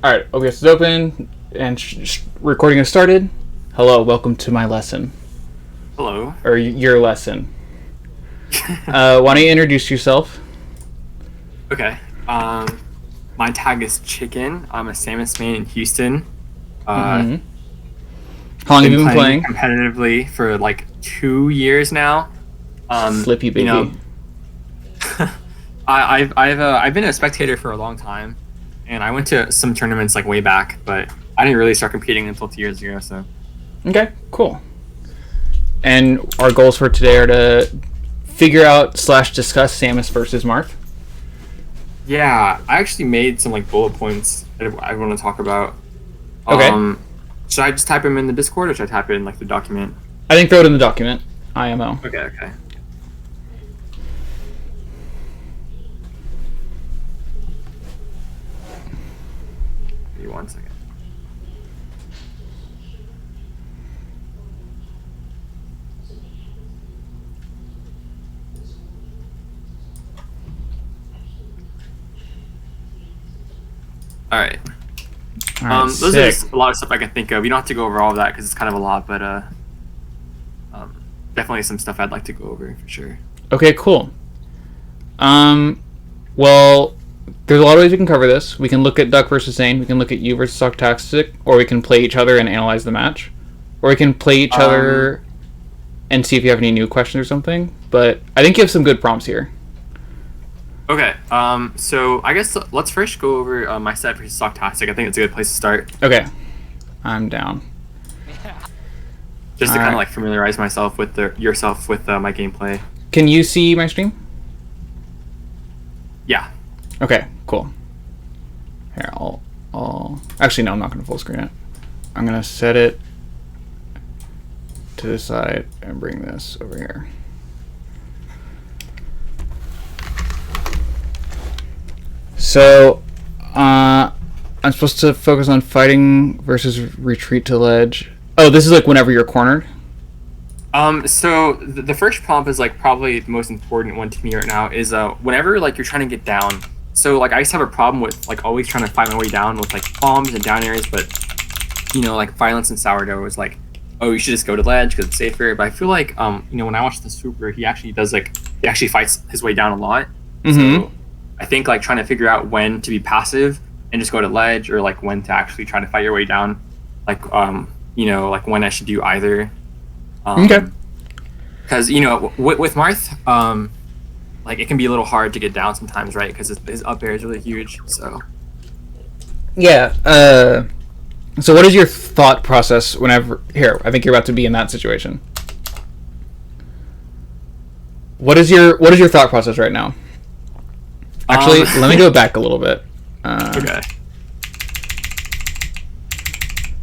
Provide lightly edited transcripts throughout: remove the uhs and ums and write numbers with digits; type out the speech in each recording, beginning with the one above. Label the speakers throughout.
Speaker 1: Alright, OBS is open and recording has started. Hello, welcome to my lesson.
Speaker 2: Hello.
Speaker 1: Or your lesson. Why don't you introduce yourself?
Speaker 2: Okay. My tag is Chikin. I'm a Samus main in Houston.
Speaker 1: How long have you been playing?
Speaker 2: Competitively for like 2 years now.
Speaker 1: Slippy baby.
Speaker 2: You know, I've been a spectator for a long time, and I went to some tournaments like way back, but I didn't really start competing until 2 years ago. So.
Speaker 1: Okay, cool. And our goals for today are to figure out / discuss Samus versus Marth.
Speaker 2: Yeah, I actually made some like bullet points that I want to talk about.
Speaker 1: Okay.
Speaker 2: Should I just type them in the Discord, or should I type it in like the document?
Speaker 1: I think throw it in the document. IMO.
Speaker 2: Okay. Give me 1 second. All right. Those are just a lot of stuff I can think of. You don't have to go over all of that because it's kind of a lot, but definitely some stuff I'd like to go over for sure.
Speaker 1: Okay, cool. Well, there's a lot of ways we can cover this. We can look at Duck versus Zane. We can look at you versus Octastic, or we can play each other and analyze the match, or we can play each other and see if you have any new questions or something. But I think you have some good prompts here.
Speaker 2: Okay, so I guess let's first go over my set versus Octastic. I think it's a good place to start.
Speaker 1: Okay, I'm down.
Speaker 2: Just to kind of like familiarize myself with yourself with my gameplay.
Speaker 1: Can you see my stream?
Speaker 2: Yeah.
Speaker 1: Okay, cool. Here, I'll actually no, I'm not gonna full screen it. I'm gonna set it to the side and bring this over here. So, I'm supposed to focus on fighting versus retreat to ledge. Oh, this is like whenever you're cornered?
Speaker 2: So the first prompt is like probably the most important one to me right now is whenever like you're trying to get down. So like I used to have a problem with like always trying to find my way down with like bombs and down areas, but you know, like Violence and Sourdough was like, oh, you should just go to ledge because it's safer. But I feel like you know, when I watch the Super, he actually fights his way down a lot.
Speaker 1: Mm-hmm.
Speaker 2: So I think like trying to figure out when to be passive and just go to ledge, or like when to actually try to fight your way down, like you know, like when I should do either.
Speaker 1: Okay.
Speaker 2: Because you know, with Marth, like it can be a little hard to get down sometimes, right? Because his up air is really huge. So.
Speaker 1: Yeah. So what is your thought process whenever here? I think you're about to be in that situation. What is your thought process right now? Actually, let me go back a little bit.
Speaker 2: Okay.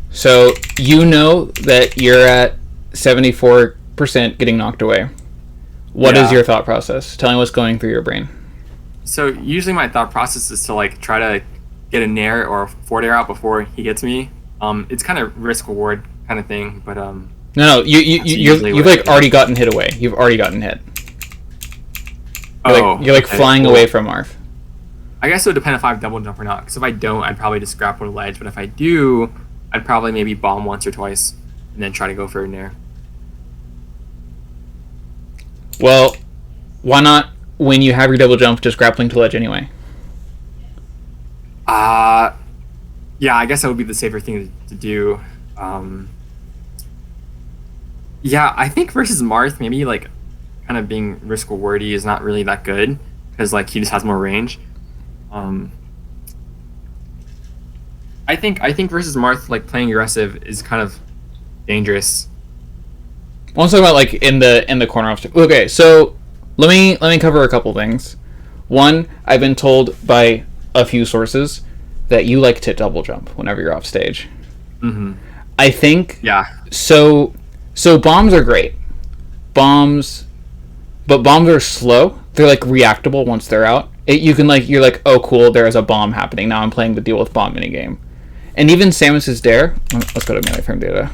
Speaker 1: So you know that you're at 74% getting knocked away. What is your thought process? Tell me what's going through your brain.
Speaker 2: So usually my thought process is to like try to get a nair or a forward air out before he gets me. It's kind of risk reward kind of thing, but
Speaker 1: No, you've like already gotten hit away. You've already gotten hit. You're like flying away from Marth.
Speaker 2: I guess it would depend if I have double jump or not. Because if I don't, I'd probably just grab one ledge. But if I do, I'd probably maybe bomb once or twice and then try to go for a nair.
Speaker 1: Well, why not, when you have your double jump, just grappling to ledge anyway?
Speaker 2: Yeah, I guess that would be the safer thing to do. Yeah, I think versus Marth, maybe like kind of being risk rewardy is not really that good because like he just has more range. I think versus Marth, like playing aggressive is kind of dangerous.
Speaker 1: I want to talk about like in the corner obstacle. Okay, so let me cover a couple things. One, I've been told by a few sources that you like to double jump whenever you're off stage.
Speaker 2: Mm-hmm.
Speaker 1: I think.
Speaker 2: Yeah.
Speaker 1: So bombs are great. Bombs are slow. They're like reactable once they're out. You're like, oh cool, there is a bomb happening. Now I'm playing the deal with bomb minigame. And even Samus's Dare. Let's go to melee frame data.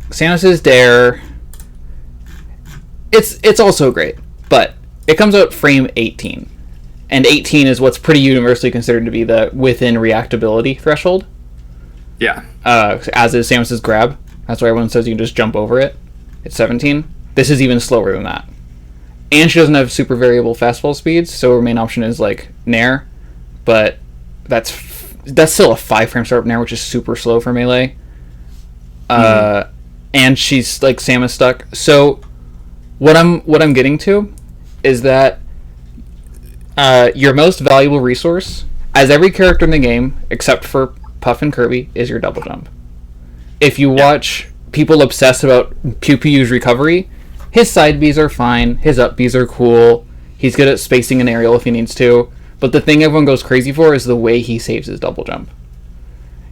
Speaker 1: Samus's Dare. It's also great, but it comes out frame 18. and 18 is what's pretty universally considered to be the within reactability threshold.
Speaker 2: Yeah.
Speaker 1: As is Samus's grab. That's why everyone says you can just jump over it. It's 17. This is even slower than that. And she doesn't have super variable fastball speeds, so her main option is like Nair, but that's still a 5 frame start Nair, which is super slow for melee. And she's like Samus stuck. So what I'm getting to is that your most valuable resource, as every character in the game except for Puff and Kirby, is your double jump. If you watch people obsess about Pew Pew's recovery, his side Bs are fine, his up Bs are cool, he's good at spacing an aerial if he needs to, but the thing everyone goes crazy for is the way he saves his double jump.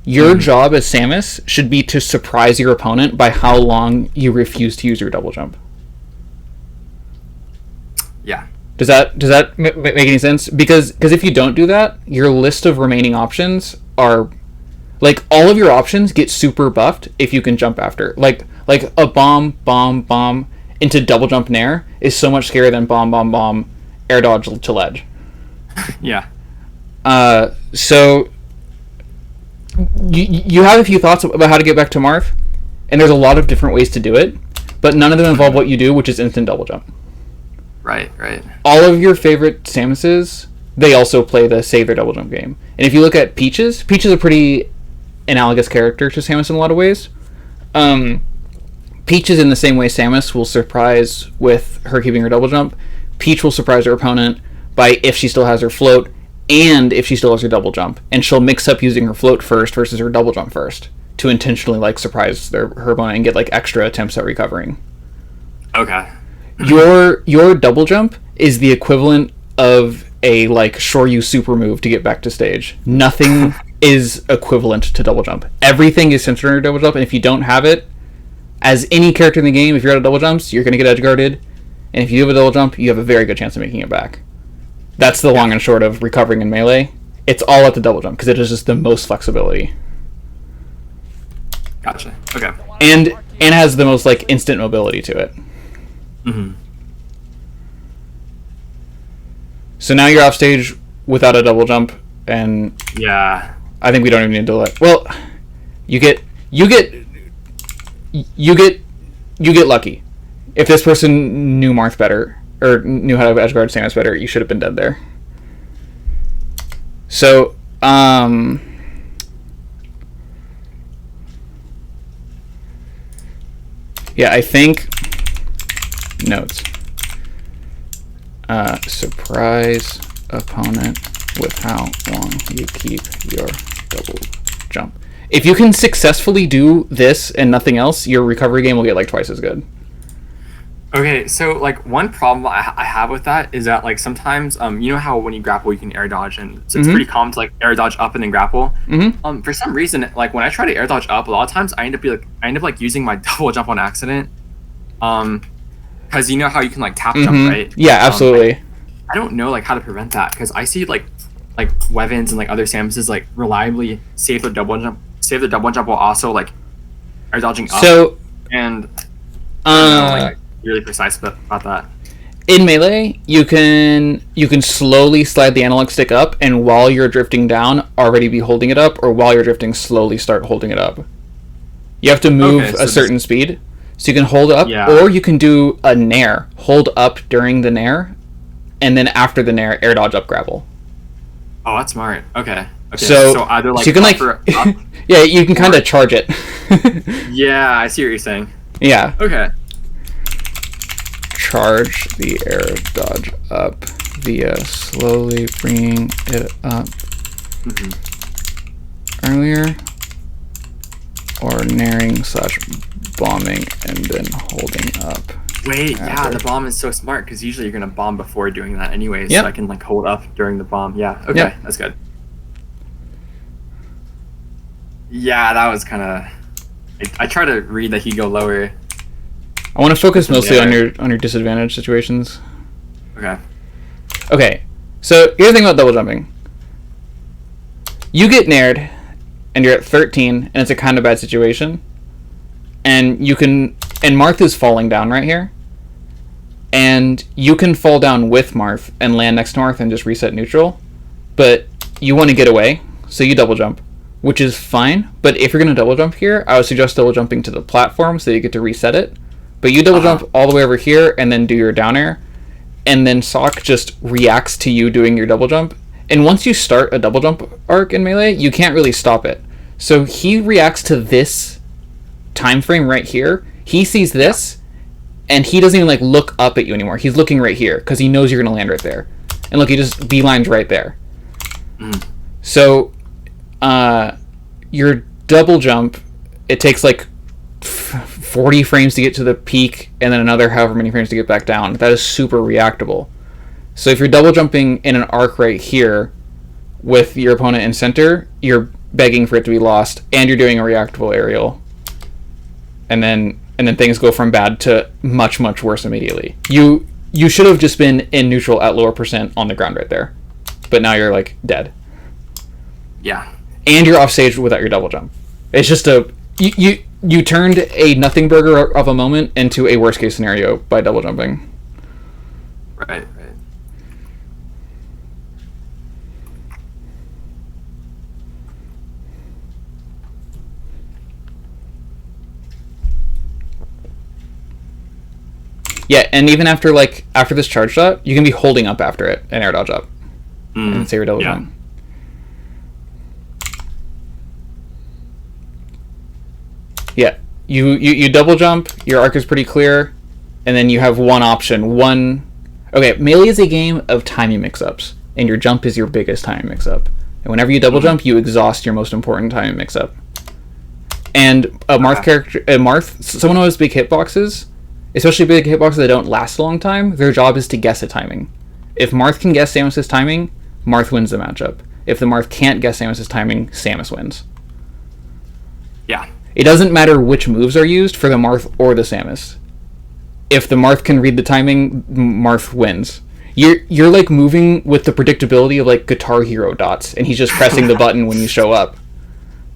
Speaker 1: Your job as Samus should be to surprise your opponent by how long you refuse to use your double jump.
Speaker 2: Yeah.
Speaker 1: Does that make any sense? Because if you don't do that, your list of remaining options are... Like, all of your options get super buffed if you can jump after. Like a bomb into double jump nair is so much scarier than bomb, air dodge to ledge.
Speaker 2: Yeah.
Speaker 1: So, you have a few thoughts about how to get back to Marth, and there's a lot of different ways to do it, but none of them involve what you do, which is instant double jump.
Speaker 2: Right.
Speaker 1: All of your favorite Samuses, they also play the save their double jump game. And if you look at Peach is a pretty analogous character to Samus in a lot of ways. Peach is in the same way Samus will surprise with her keeping her double jump. Peach will surprise her opponent by if she still has her float and if she still has her double jump. And she'll mix up using her float first versus her double jump first to intentionally like surprise her opponent and get like extra attempts at recovering.
Speaker 2: Okay.
Speaker 1: Your double jump is the equivalent of a like Shoryu super move to get back to stage. Nothing is equivalent to double jump. Everything is centered on your double jump, and if you don't have it, as any character in the game, if you're out of double jumps, you're going to get edge guarded, and if you have a double jump, you have a very good chance of making it back. That's the long and short of recovering in melee. It's all at the double jump because it is just the most flexibility.
Speaker 2: Gotcha. Okay.
Speaker 1: And has the most like instant mobility to it.
Speaker 2: Mm-hmm.
Speaker 1: So now you're off stage without a double jump, and
Speaker 2: yeah,
Speaker 1: I think we don't even need to let. Well, you get lucky. If this person knew Marth better or knew how to edgeguard Samus better, you should have been dead there. So, yeah, I think notes. Surprise opponent with how long you keep your double jump. If you can successfully do this and nothing else, your recovery game will get like twice as good.
Speaker 2: Okay, so like one problem I have with that is that like sometimes you know how when you grapple you can air dodge, and so it's pretty common to like air dodge up and then grapple. For some reason, like when I try to air dodge up, a lot of times I end up using my double jump on accident. Because you know how you can like tap jump, right?
Speaker 1: Yeah, absolutely.
Speaker 2: I don't know like how to prevent that because I see like Wevins and like other Samuses like reliably save their double jump while also like air dodging up. So and like, really precise about that.
Speaker 1: In melee, you can slowly slide the analog stick up, and while you're drifting down, already be holding it up, or while you're drifting, slowly start holding it up. You have to move a certain speed. So you can hold up, or you can do a nair. Hold up during the nair, and then after the nair, air dodge up grapple.
Speaker 2: Oh, that's smart. Okay.
Speaker 1: So
Speaker 2: either like
Speaker 1: so you can like,
Speaker 2: up,
Speaker 1: yeah, you can kind of charge it.
Speaker 2: Yeah, I see what you're saying.
Speaker 1: Yeah.
Speaker 2: Okay.
Speaker 1: Charge the air dodge up via slowly bringing it up earlier, or nairing / bombing and then holding up.
Speaker 2: Wait, yeah, the bomb is so smart because usually you're gonna bomb before doing that anyways.
Speaker 1: Yep.
Speaker 2: So I can like hold up during the bomb. Yeah. Okay, that's good. Yeah, that was kind of. I try to read that he go lower.
Speaker 1: I want to focus mostly on your disadvantage situations.
Speaker 2: Okay.
Speaker 1: Okay, so here's the thing about double jumping. You get naired, and you're at 13, and it's a kind of bad situation. And you can... And Marth is falling down right here. and you can fall down with Marth and land next to Marth and just reset neutral, but you want to get away, so you double jump, which is fine. But if you're going to double jump here, I would suggest double jumping to the platform so you get to reset it. But you double jump all the way over here and then do your down air, and then Sock just reacts to you doing your double jump. And once you start a double jump arc in Melee, you can't really stop it. So he reacts to this time frame right here. He sees this, and he doesn't even like look up at you anymore. He's looking right here because he knows you're gonna land right there. And look, he just beelines right there. So your double jump, it takes like 40 frames to get to the peak, and then another however many frames to get back down. That is super reactable. So if you're double jumping in an arc right here with your opponent in center, you're begging for it to be lost, and you're doing a reactable aerial. And then things go from bad to much, much worse immediately. You should have just been in neutral at lower percent on the ground right there. But now you're like dead.
Speaker 2: Yeah.
Speaker 1: And you're off stage without your double jump. It's just you turned a nothing burger of a moment into a worst case scenario by double jumping.
Speaker 2: Right.
Speaker 1: Yeah, and even after this charge shot, you can be holding up after it and air dodge up and save your double jump. Yeah, you double jump, your arc is pretty clear, and then you have one option. Okay, Melee is a game of timing mix-ups, and your jump is your biggest timing mix-up. And whenever you double jump, you exhaust your most important timing mix-up. And a Marth, someone who has big hitboxes, especially big hitboxes that don't last a long time, their job is to guess a timing. If Marth can guess Samus's timing, Marth wins the matchup. If the Marth can't guess Samus's timing, Samus wins.
Speaker 2: Yeah.
Speaker 1: It doesn't matter which moves are used for the Marth or the Samus. If the Marth can read the timing, Marth wins. You're like moving with the predictability of like Guitar Hero dots, and he's just pressing the button when you show up.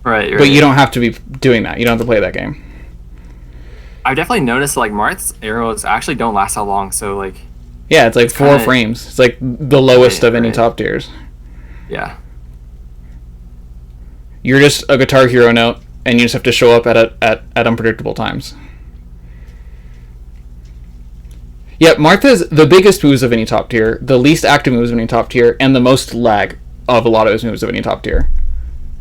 Speaker 2: Right.
Speaker 1: But you don't have to be doing that. You don't have to play that game.
Speaker 2: I've definitely noticed like Marth's arrows actually don't last that long, so like...
Speaker 1: Yeah, it's like 4 frames. It's like the lowest of any top tiers.
Speaker 2: Yeah.
Speaker 1: You're just a Guitar Hero note, and you just have to show up at unpredictable times. Yeah, Marth has the biggest moves of any top tier, the least active moves of any top tier, and the most lag of a lot of his moves of any top tier.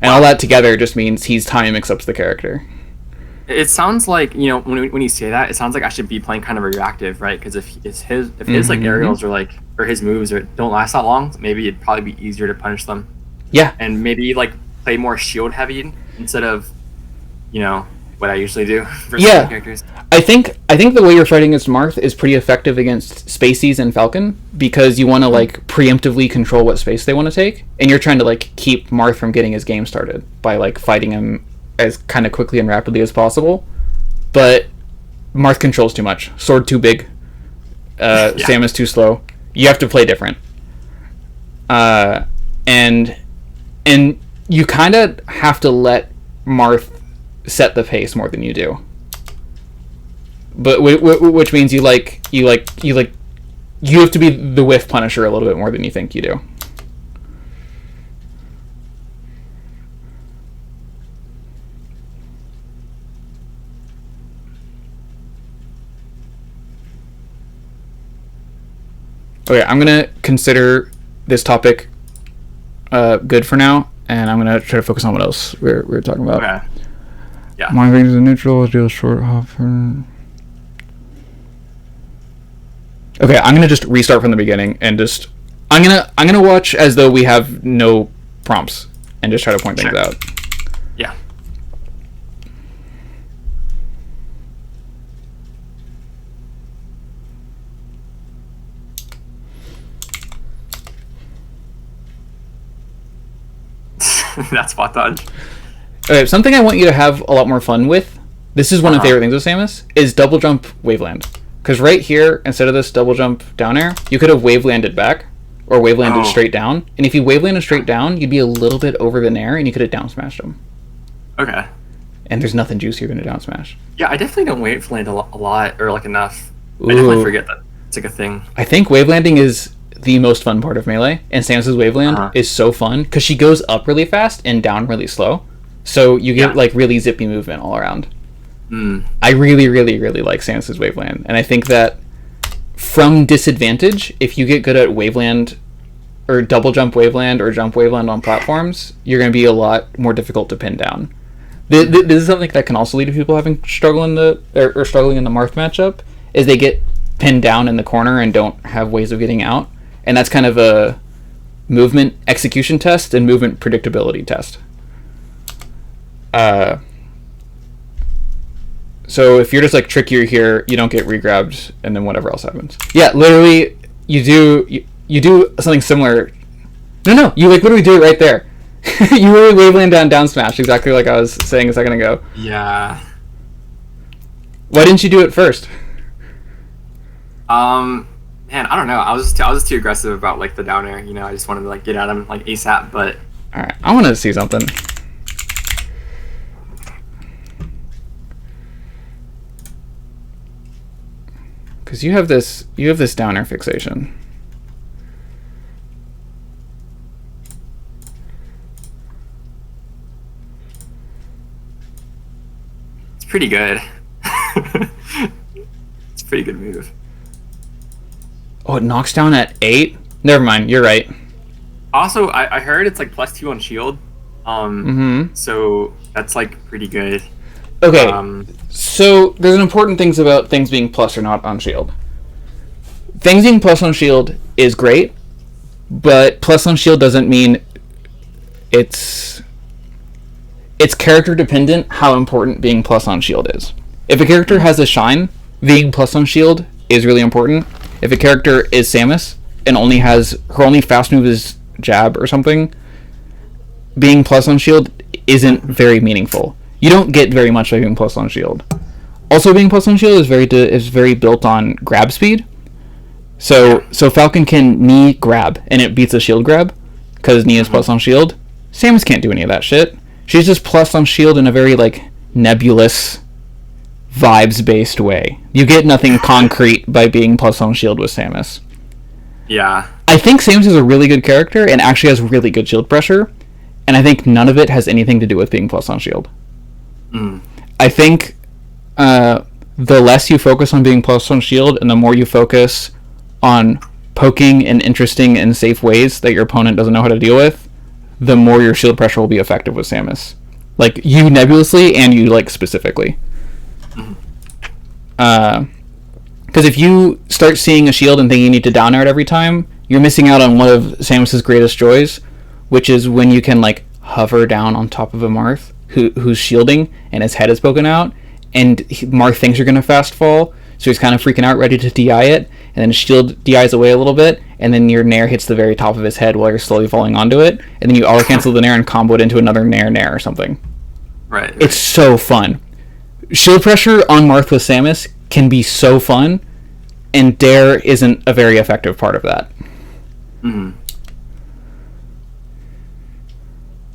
Speaker 1: And all that together just means he's timing mix-ups the character.
Speaker 2: It sounds like, you know, when you say that, it sounds like I should be playing kind of a reactive, right? Because if his like aerials or his moves don't last that long, maybe it'd probably be easier to punish them.
Speaker 1: Yeah.
Speaker 2: And maybe like play more shield heavy instead of, you know, what I usually do for some characters.
Speaker 1: I think the way you're fighting against Marth is pretty effective against Spaceys and Falcon, because you want to like preemptively control what space they want to take, and you're trying to like keep Marth from getting his game started by like fighting him as kind of quickly and rapidly as possible. But Marth controls too much. Sword too big. Samus too slow. You have to play different. And you kind of have to let Marth set the pace more than you do. But which means you have to be the whiff punisher a little bit more than you think you do. Okay, I'm gonna consider this topic good for now, and I'm gonna try to focus on what else we're talking about.
Speaker 2: Okay. Yeah.
Speaker 1: Mind rings in neutral, deal short hopper. Okay, I'm gonna just restart from the beginning and just I'm gonna watch as though we have no prompts and just try to point things out.
Speaker 2: Yeah. That's spot dodge.
Speaker 1: Okay, something I want you to have a lot more fun with, this is one of the favorite things with Samus, is double jump waveland. Because right here, instead of this double jump down air, you could have wave landed back, or wave landed straight down. And if you wave landed straight down, you'd be a little bit over the nair, and you could have down smashed him.
Speaker 2: Okay.
Speaker 1: And there's nothing juicier than a down smash.
Speaker 2: Yeah, I definitely don't wave land a lot or like enough.
Speaker 1: Ooh.
Speaker 2: I definitely forget that. it's like a thing.
Speaker 1: I think wave landing is the most fun part of Melee, and Samus's waveland is so fun because she goes up really fast and down really slow, so you get like really zippy movement all around. I really, really, really like Samus's waveland, and I think that from disadvantage, if you get good at waveland or double jump waveland or jump waveland on platforms, you're going to be a lot more difficult to pin down. This is something that can also lead to people having struggling in the Marth matchup, is they get pinned down in the corner and don't have ways of getting out. And that's kind of a movement execution test and movement predictability test. So if you're just like trickier here, you don't get regrabbed, and then whatever else happens. Yeah, literally, you do something similar. No, you like literally do it right there. You really waveland down smash, exactly like I was saying a second ago.
Speaker 2: Yeah.
Speaker 1: Why didn't you do it first?
Speaker 2: Man, I don't know. I was just too aggressive about like the down air. You know, I just wanted to like get at him like ASAP. But
Speaker 1: all right, I want to see something. Because you have this down air fixation.
Speaker 2: it's pretty good. It's a pretty good move.
Speaker 1: Oh, it knocks down at 8? Never mind, you're right.
Speaker 2: Also, I heard it's like +2 on shield. So that's like pretty good.
Speaker 1: Okay, so there's an important things about things being plus or not on shield. Things being plus on shield is great, but plus on shield doesn't mean it's character dependent how important being plus on shield is. If a character has a shine, being plus on shield is really important. If a character is Samus and her only fast move is jab or something, being plus on shield isn't very meaningful. You don't get very much by being plus on shield. Also, being plus on shield is very built on grab speed. So Falcon can knee grab and it beats a shield grab because knee is plus on shield. Samus can't do any of that shit. She's just plus on shield in a very like nebulous, vibes-based way. You get nothing concrete by being plus on shield with Samus.
Speaker 2: Yeah.
Speaker 1: I think Samus is a really good character and actually has really good shield pressure, and I think none of it has anything to do with being plus on shield. I think the less you focus on being plus on shield and the more you focus on poking in interesting and safe ways that your opponent doesn't know how to deal with, the more your shield pressure will be effective with Samus. Like, you nebulously and you, like, specifically. Because if you start seeing a shield and think you need to down air it every time, you're missing out on one of Samus's greatest joys, which is when you can, like, hover down on top of a Marth who's shielding and his head is poking out, and Marth thinks you're going to fast fall, so he's kind of freaking out, ready to DI it, and then his shield DIs away a little bit, and then your nair hits the very top of his head while you're slowly falling onto it, and then you auto cancel the nair and combo it into another nair or something.
Speaker 2: Right.
Speaker 1: It's so fun. Shield pressure on Marth with Samus can be so fun, and Dare isn't a very effective part of that.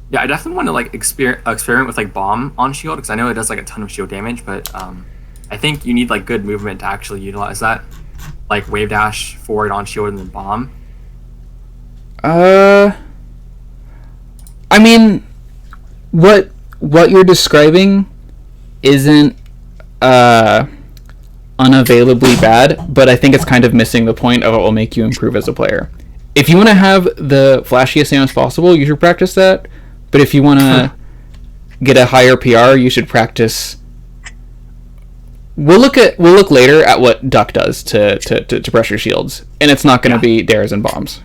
Speaker 2: Yeah, I definitely want to like experiment with like bomb on shield, because I know it does like a ton of shield damage, but I think you need like good movement to actually utilize that, like wave dash forward on shield and then bomb.
Speaker 1: I mean, what you're describing isn't unavailably bad, but I think it's kind of missing the point of what will make you improve as a player. If you want to have the flashiest Samus possible, you should practice that. But if you want to get a higher PR, you should practice. We'll look later at what Duck does to pressure shields, and it's not going to be dares and bombs.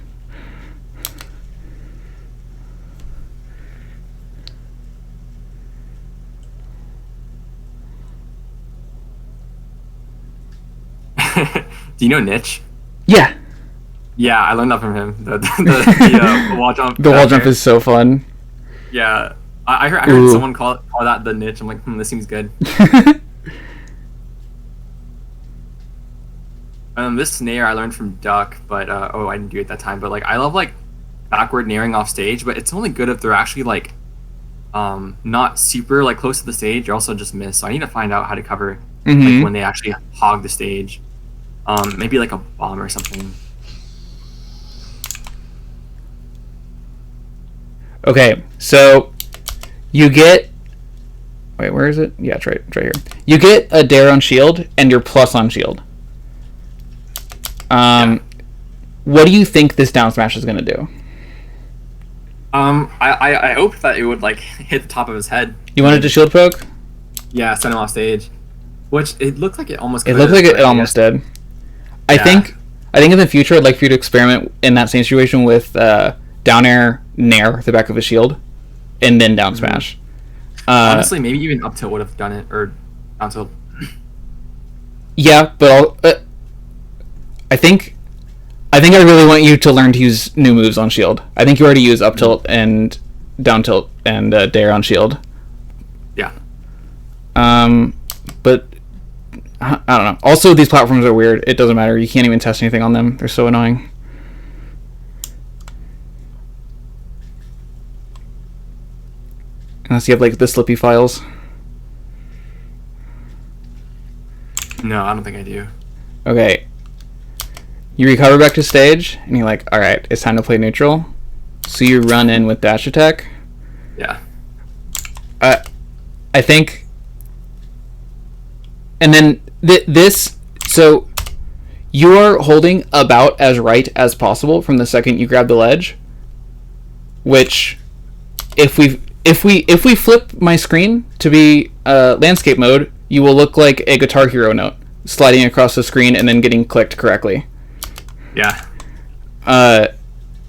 Speaker 2: Do you know Niche?
Speaker 1: Yeah.
Speaker 2: Yeah, I learned that from him. The wall jump.
Speaker 1: The wall jump is so fun.
Speaker 2: Yeah, I heard someone call that the niche. I'm like, this seems good. This snare I learned from Duck, but I didn't do it at that time. But like, I love like backward nairing off stage, but it's only good if they're actually like not super like close to the stage, or also just miss. So I need to find out how to cover like when they actually hog the stage. Maybe like a bomb or something.
Speaker 1: Okay, so you get. Wait, where is it? Yeah, it's right here. You get a dare on shield, and you're plus on shield. What do you think this down smash is gonna do?
Speaker 2: I hoped that it would like hit the top of his head.
Speaker 1: You wanted to shield poke?
Speaker 2: Yeah, send him off stage. Which it looked like it almost.
Speaker 1: It looked like it almost did. I think in the future I'd like for you to experiment in that same situation with down air nair the back of a shield, and then down smash.
Speaker 2: Honestly, maybe even up tilt would have done it, or down tilt.
Speaker 1: Yeah, but I think I really want you to learn to use new moves on shield. I think you already use up tilt and down tilt and dare on shield.
Speaker 2: Yeah.
Speaker 1: But I don't know. Also, these platforms are weird. It doesn't matter. You can't even test anything on them. They're so annoying. Unless you have like the Slippy files.
Speaker 2: No, I don't think I do.
Speaker 1: Okay. You recover back to stage, and you're like, alright, it's time to play neutral. So you run in with dash attack.
Speaker 2: Yeah.
Speaker 1: I think... And then this... So you are holding about as right as possible from the second you grab the ledge. Which, if we flip my screen to be landscape mode, you will look like a Guitar Hero note sliding across the screen and then getting clicked correctly.
Speaker 2: Yeah.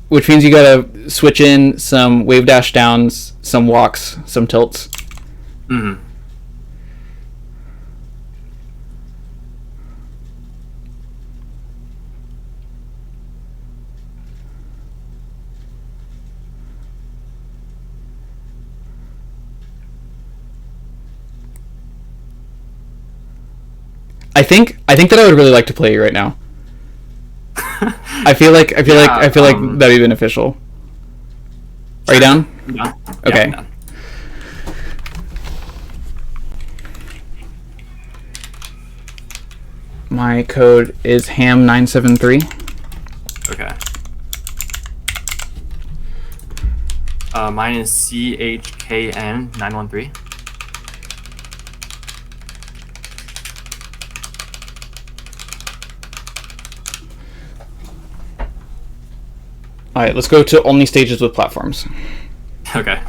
Speaker 1: Which means you gotta switch in some wave dash downs, some walks, some tilts.
Speaker 2: Mm-hmm.
Speaker 1: I think that I would really like to play you right now. I feel like that'd be beneficial. Are you down?
Speaker 2: Yeah.
Speaker 1: Okay.
Speaker 2: Yeah,
Speaker 1: My code is ham973.
Speaker 2: okay. Mine is CHKN913.
Speaker 1: Alright, let's go to only stages with platforms.
Speaker 2: Okay.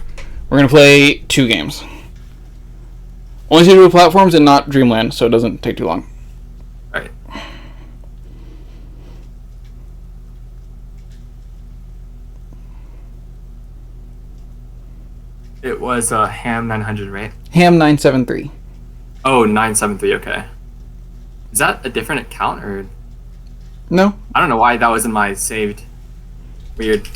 Speaker 1: We're gonna play 2 games. Only stages with platforms and not Dreamland, so it doesn't take too long.
Speaker 2: Alright. It was Ham 900, right?
Speaker 1: Ham973.
Speaker 2: Oh, 973, okay. Is that a different account, or...
Speaker 1: No?
Speaker 2: I don't know why that was in my saved. Weird.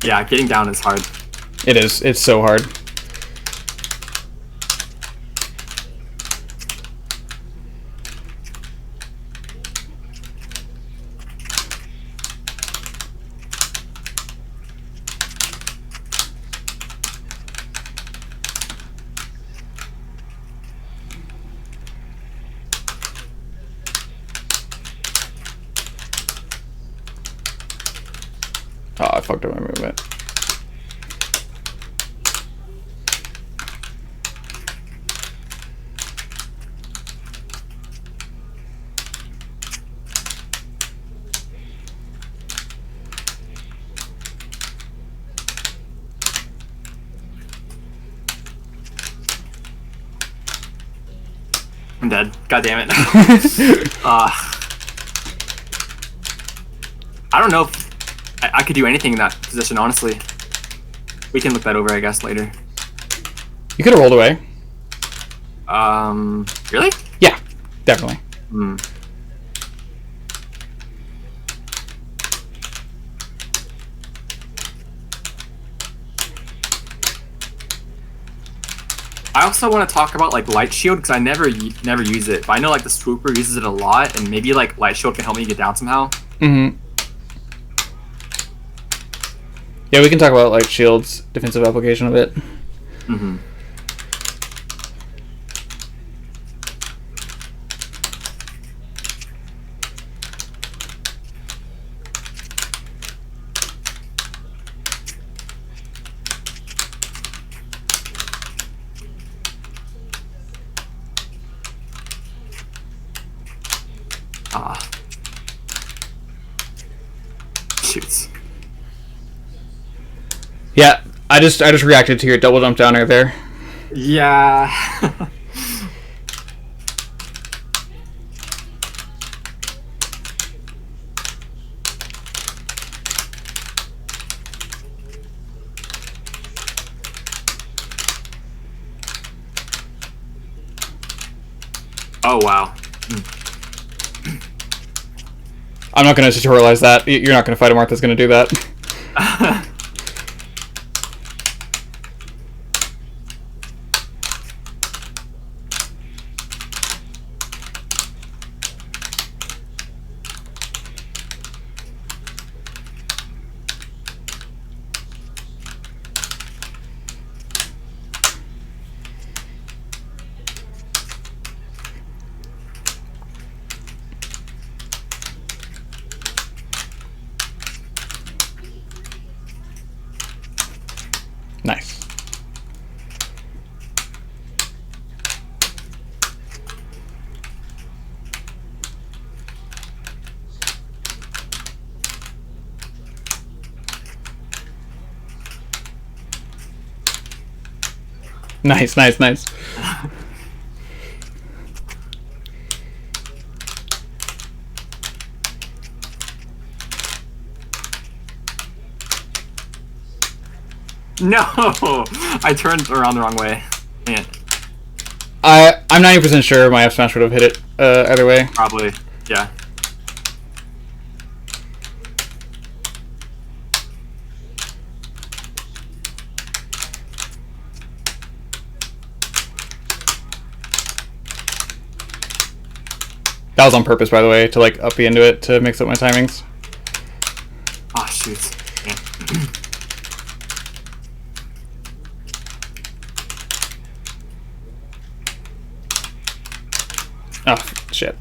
Speaker 2: Yeah, getting down is hard.
Speaker 1: It is. It's so hard. Oh, I fucked up my movement.
Speaker 2: I'm dead. God damn it. I don't know if I could do anything in that position, honestly. We can look that over, I guess, later.
Speaker 1: You could have rolled away.
Speaker 2: Really?
Speaker 1: Yeah, definitely.
Speaker 2: Hmm. I also want to talk about like light shield because I never use it, but I know like the swooper uses it a lot, and maybe like light shield can help me get down somehow.
Speaker 1: Mm-hmm. Yeah, we can talk about light shield's defensive application a bit.
Speaker 2: Mm-hmm. Shoots.
Speaker 1: Yeah, I just reacted to your double jump downer there.
Speaker 2: Yeah. Oh wow.
Speaker 1: I'm not going to tutorialize that. You're not going to fight a Marth that's going to do that. Nice. Nice, nice, nice.
Speaker 2: No, I turned around the wrong way. Man.
Speaker 1: I'm 90% sure my F smash would have hit it either way.
Speaker 2: Probably, yeah.
Speaker 1: That was on purpose, by the way, to like up the into it to mix up my timings.
Speaker 2: Ah, shoot. Man.
Speaker 1: Oh, shit.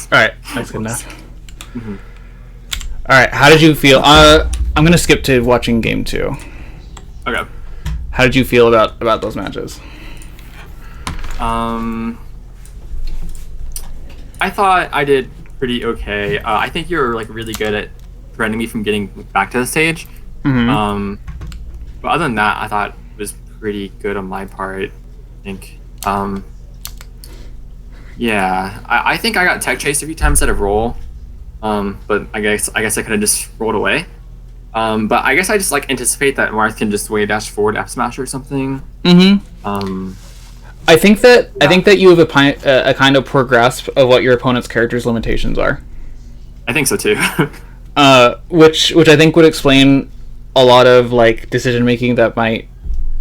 Speaker 1: Alright, that's good enough.
Speaker 2: Mm-hmm.
Speaker 1: Alright, how did you feel? I'm gonna skip to watching game 2.
Speaker 2: Okay.
Speaker 1: How did you feel about those matches?
Speaker 2: I thought I did pretty okay. I think you were like really good at preventing me from getting back to the stage.
Speaker 1: Mm-hmm.
Speaker 2: But other than that, I thought it was pretty good on my part. I think. Yeah, I think I got tech chased a few times at a roll. But I guess I could have just rolled away. But I guess I just like anticipate that Marth can just wave dash forward F smash or something.
Speaker 1: Mm-hmm. I think that you have a kind of poor grasp of what your opponent's character's limitations are.
Speaker 2: I think so too.
Speaker 1: Which I think would explain a lot of like decision making that might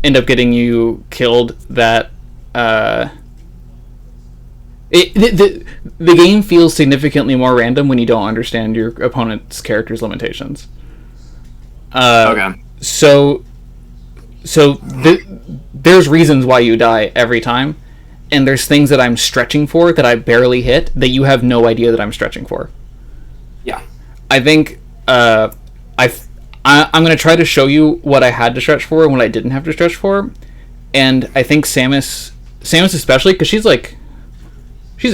Speaker 1: end up getting you killed. That the game feels significantly more random when you don't understand your opponent's character's limitations.
Speaker 2: Okay.
Speaker 1: So there's reasons why you die every time, and there's things that I'm stretching for that I barely hit that you have no idea that I'm stretching for.
Speaker 2: Yeah.
Speaker 1: I think I'm going to try to show you what I had to stretch for and what I didn't have to stretch for. And I think Samus especially, because she's a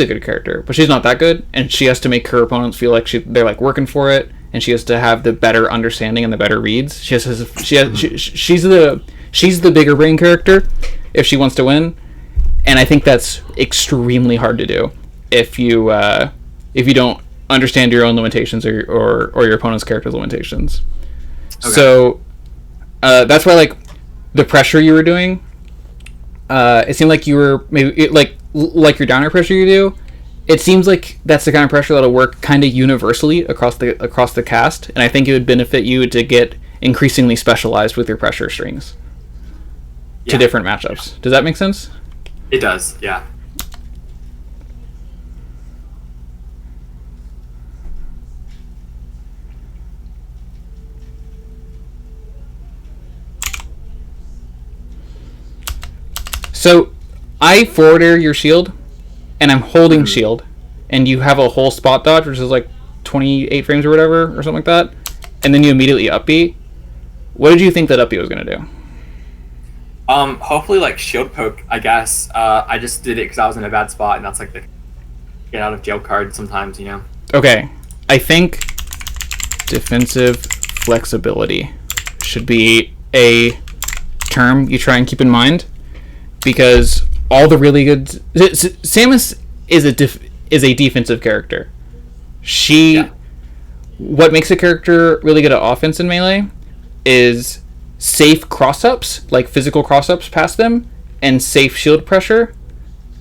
Speaker 1: good character, but she's not that good, and she has to make her opponents feel like they're like working for it, and she has to have the better understanding and the better reads. She's the bigger brain character if she wants to win, and I think that's extremely hard to do if you don't understand your own limitations or your opponent's character's limitations. Okay. So that's why, like, the pressure you were doing, it seemed like you were maybe like your downer pressure you do. It seems like that's the kind of pressure that'll work kind of universally across the cast, and I think it would benefit you to get increasingly specialized with your pressure strings to different matchups. Does that make sense?
Speaker 2: It does, yeah.
Speaker 1: So, I forward air your shield, and I'm holding shield, and you have a whole spot dodge, which is like 28 frames or whatever, or something like that, and then you immediately up B. What did you think that up B was going to do?
Speaker 2: Hopefully, like, shield poke, I guess. I just did it because I was in a bad spot, and that's like the get out of jail card sometimes, you know?
Speaker 1: Okay. I think defensive flexibility should be a term you try and keep in mind, because all the really good... Samus is a defensive character. What makes a character really good at offense in Melee is safe cross-ups, like physical cross-ups past them, and safe shield pressure,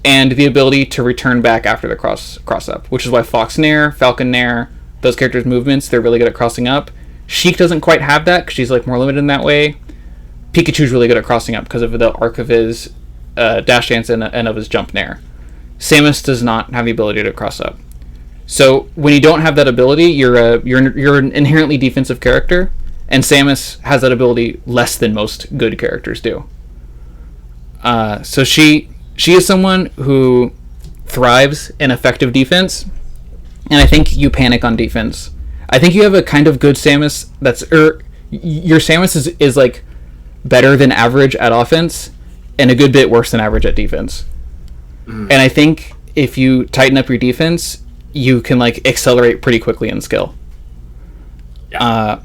Speaker 1: and the ability to return back after the cross-up, which is why Fox Nair, Falcon Nair, those characters' movements, they're really good at crossing up. Sheik doesn't quite have that, because she's like more limited in that way. Pikachu's really good at crossing up because of the arc of his dash dance and of his jump Nair. Samus does not have the ability to cross up. So when you don't have that ability, you're an inherently defensive character, and Samus has that ability less than most good characters do. So she is someone who thrives in effective defense, and I think you panic on defense. I think you have a kind of good Samus your Samus is like better than average at offense and a good bit worse than average at defense. And I think if you tighten up your defense, you can like accelerate pretty quickly in skill. Yeah.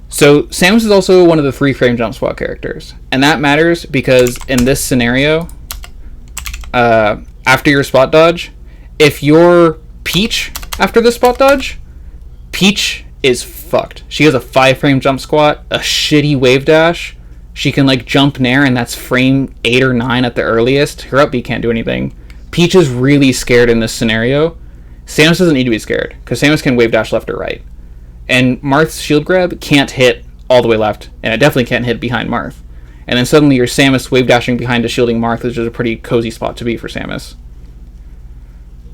Speaker 1: So Samus is also one of the 3 frame jump squat characters, and that matters because in this scenario, after your spot dodge, if you're Peach after the spot dodge, Peach is fucked. She has a 5 frame jump squat, a shitty wave dash. She can like jump Nair, and that's frame 8 or 9 at the earliest. Her up B can't do anything. Peach is really scared in this scenario. Samus doesn't need to be scared, because Samus can wave dash left or right. And Marth's shield grab can't hit all the way left, and it definitely can't hit behind Marth. And then suddenly you're Samus wave dashing behind a shielding Marth, which is a pretty cozy spot to be for Samus.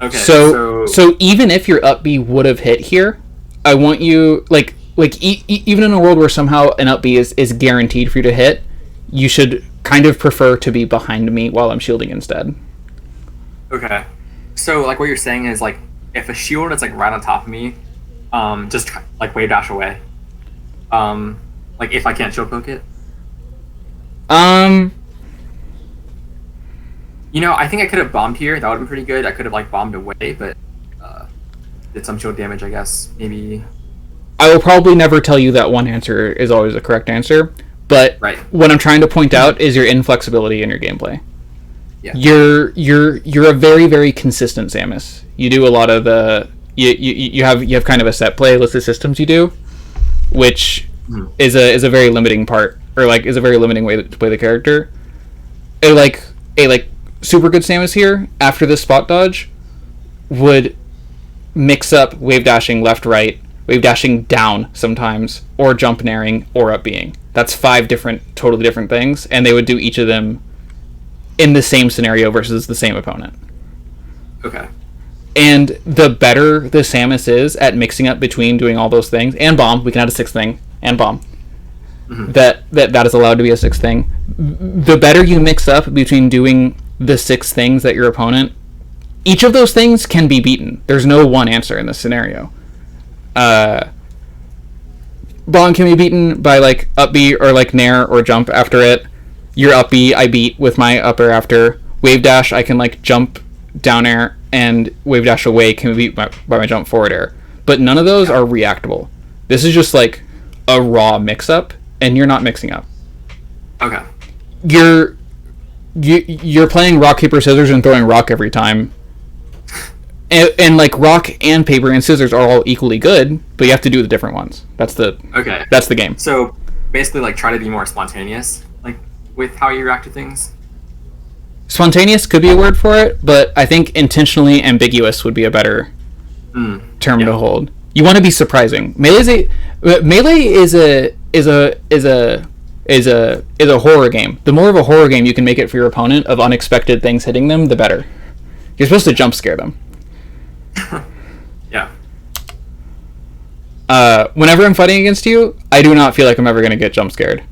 Speaker 1: Okay. So even if your up B would have hit here, I want you even in a world where somehow an up B is guaranteed for you to hit, you should kind of prefer to be behind me while I'm shielding instead.
Speaker 2: Okay. So like what you're saying is like if a shield is like right on top of me, just like wave dash away. Like if I can't shield poke it. You know, I think I could have bombed here. That would have been pretty good. I could have like bombed away, but did some shield damage, I guess. Maybe.
Speaker 1: I will probably never tell you that one answer is always the correct answer, but what I'm trying to point out is your inflexibility in your gameplay. Yeah. You're a very, very consistent Samus. You do a lot of the you have kind of a set play list of systems you do, which is a very limiting part, or like is a very limiting way to play the character. A super good Samus here after this spot dodge would mix up wave dashing left right, wave dashing down sometimes, or jump nairing, or up being. That's 5 totally different things, and they would do each of them in the same scenario versus the same opponent.
Speaker 2: Okay.
Speaker 1: And the better the Samus is at mixing up between doing all those things, and bomb, we can add a 6th thing, and bomb. that is allowed to be a sixth thing. The better you mix up between doing the six things that your opponent, each of those things can be beaten. There's no one answer in this scenario. Bomb can be beaten by like up B or like nair or jump after it. Your up B I beat with my up air after. Wave dash I can like jump down air, and wave dash away can be beat by my jump forward air. But none of those are reactable. This is just like a raw mix up, and you're not mixing up.
Speaker 2: Okay.
Speaker 1: You're playing rock paper scissors and throwing rock every time. And like rock and paper and scissors are all equally good, but you have to do the different ones. That's the game.
Speaker 2: So basically, like, try to be more spontaneous, like with how you react to things.
Speaker 1: Spontaneous could be a word for it, but I think intentionally ambiguous would be a better term to hold. You want to be surprising. Melee is a horror game. The more of a horror game you can make it for your opponent of unexpected things hitting them, the better. You're supposed to jump scare them.
Speaker 2: Yeah.
Speaker 1: Whenever I'm fighting against you, I do not feel like I'm ever going to get jump scared.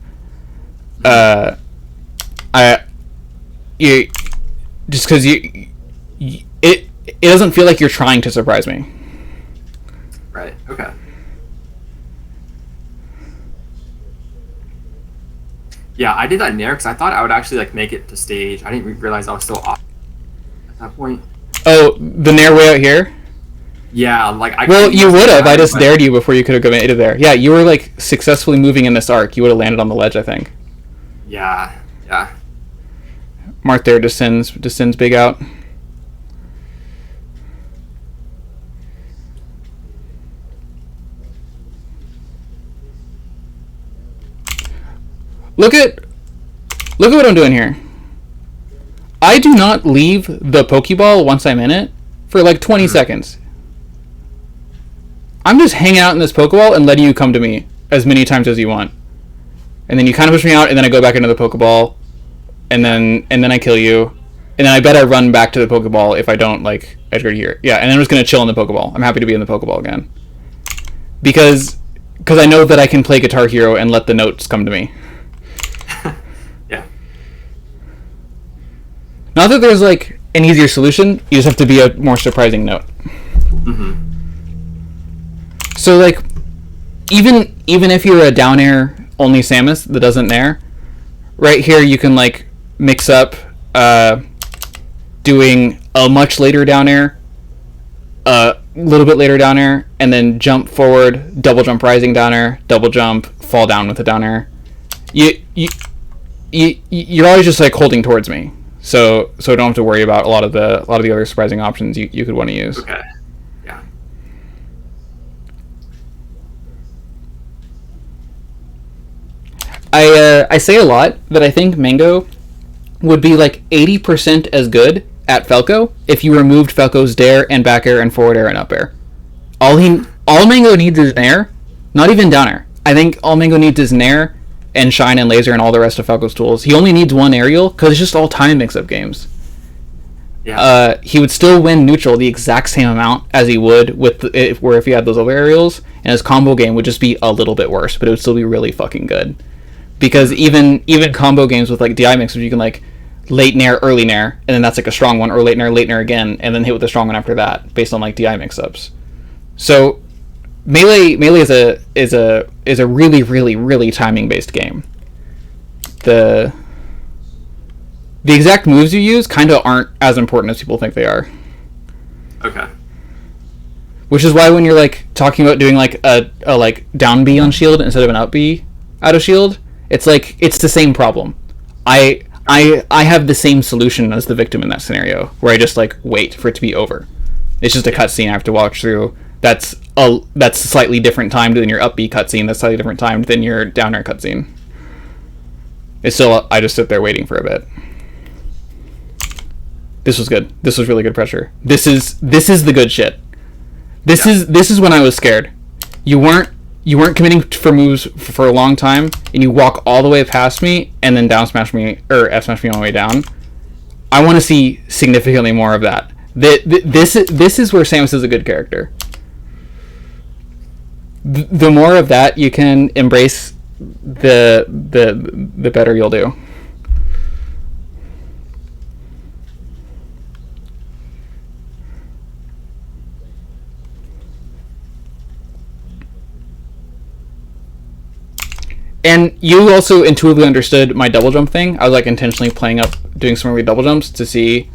Speaker 1: Just because it doesn't feel like you're trying to surprise me.
Speaker 2: Right. Okay. Yeah, I did that nair because I thought I would actually like make it to stage. I didn't realize I was still off at that point.
Speaker 1: Oh, the nair way out here?
Speaker 2: Yeah, like
Speaker 1: well, you would have. I just dared you before you could have made it there. Yeah, you were like successfully moving in this arc. You would have landed on the ledge, I think.
Speaker 2: Yeah.
Speaker 1: Marth there descends big out. Look at what I'm doing here. I do not leave the Pokeball once I'm in it for like 20 seconds. I'm just hanging out in this Pokeball and letting you come to me as many times as you want. And then you kind of push me out, and then I go back into the Pokeball, and then I kill you. And then I bet I run back to the Pokeball if I don't like Edgar here. Yeah, and then I'm just going to chill in the Pokeball. I'm happy to be in the Pokeball again. Because I know that I can play Guitar Hero and let the notes come to me.
Speaker 2: Yeah.
Speaker 1: Not that there's like an easier solution, you just have to be a more surprising note. So like, even if you're a down air only Samus that doesn't nair, right here you can like mix up doing a much later down air, a little bit later down air, and then jump forward, double jump rising down air, double jump, fall down with a down air. You're always just like holding towards me, so don't have to worry about a lot of the other surprising options you could want to use.
Speaker 2: Okay. Yeah.
Speaker 1: I say a lot that I think Mango would be like 80% as good at Falco if you removed Falco's dare and back air and forward air and up air. All Mango needs is nair, not even down air. I think all Mango needs is nair and shine and laser and all the rest of Falco's tools. He only needs one aerial because it's just all time mix-up games.
Speaker 2: Yeah.
Speaker 1: He would still win neutral the exact same amount as he would if he had those other aerials, and his combo game would just be a little bit worse, but it would still be really fucking good. Because even combo games with like DI mix, where you can like late nair, early nair, and then that's like a strong one, or late nair again, and then hit with a strong one after that, based on like DI mix-ups. So Melee is a really, really, really timing based game. The exact moves you use kind of aren't as important as people think they are.
Speaker 2: Okay.
Speaker 1: Which is why when you're like talking about doing like a like down B on shield instead of an up B out of shield, it's like it's the same problem. I have the same solution as the victim in that scenario, where I just like wait for it to be over. It's just a cutscene I have to watch through. That's slightly different timed than your up B cutscene. That's slightly different timed than your down air cutscene. It's still, I just sit there waiting for a bit. This was good. This was really good pressure. This is the good shit. This is when I was scared. You weren't committing for moves for a long time, and you walk all the way past me and then down smash me or F smash me on the way down. I want to see significantly more of that. This is where Samus is a good character. The more of that you can embrace the better you'll do. And you also intuitively understood my double jump thing. I was like intentionally playing up, doing some early double jumps to see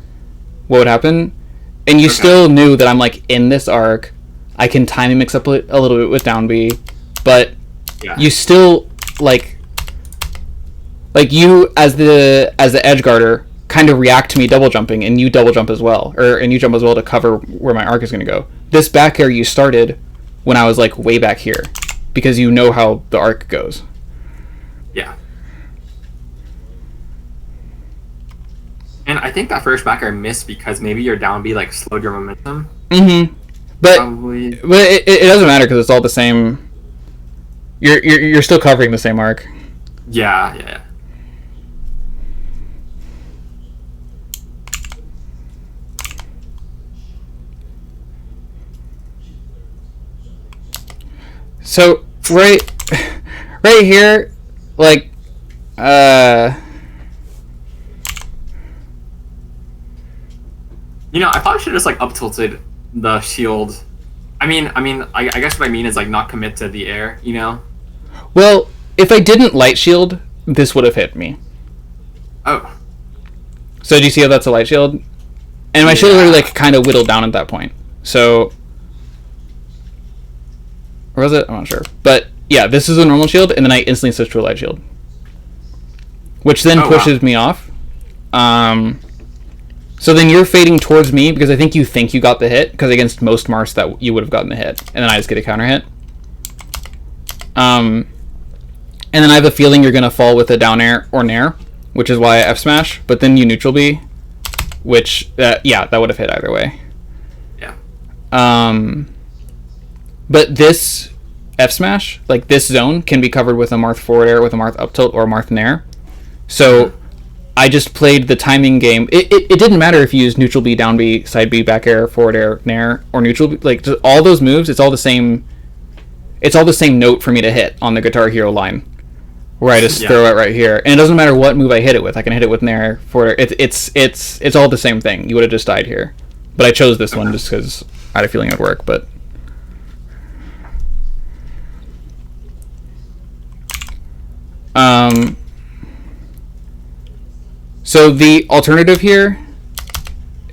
Speaker 1: what would happen. And you still knew that I'm like in this arc. I can timing mix up a little bit with down B, but you still like you as the edge guarder kind of react to me double jumping, and you double jump as well, and you jump as well to cover where my arc is going to go. This back air you started when I was like way back here, because you know how the arc goes.
Speaker 2: Yeah. And I think that first back air missed because maybe your down B like slowed your momentum.
Speaker 1: Mm-hmm. But it doesn't matter because it's all the same. You're still covering the same arc.
Speaker 2: Yeah.
Speaker 1: So right here, like,
Speaker 2: you know, I probably should have just like up tilted the shield. I guess what I mean is like not commit to the air, you know?
Speaker 1: Well, if I didn't light shield, this would have hit me.
Speaker 2: Oh.
Speaker 1: So do you see how that's a light shield? And my shield already like kind of whittled down at that point. So, or was it? I'm not sure. But yeah, this is a normal shield, and then I instantly switch to a light shield, which then pushes me off. So then you're fading towards me because I think you got the hit, because against most Marths that you would have gotten the hit, and then I just get a counter hit. And then I have a feeling you're gonna fall with a down air or nair, which is why I F smash. But then you neutral B, which that would have hit either way.
Speaker 2: Yeah.
Speaker 1: But this F smash, like this zone, can be covered with a Marth forward air, with a Marth up tilt, or a Marth nair. So I just played the timing game. It didn't matter if you used neutral B, down B, side B, back air, forward air, nair, or neutral B. Like all those moves, it's all the same. It's all the same note for me to hit on the Guitar Hero line, where I just throw it right here, and it doesn't matter what move I hit it with. I can hit it with nair, forward air. It's all the same thing. You would have just died here, but I chose this one just because I had a feeling it would work. But so the alternative here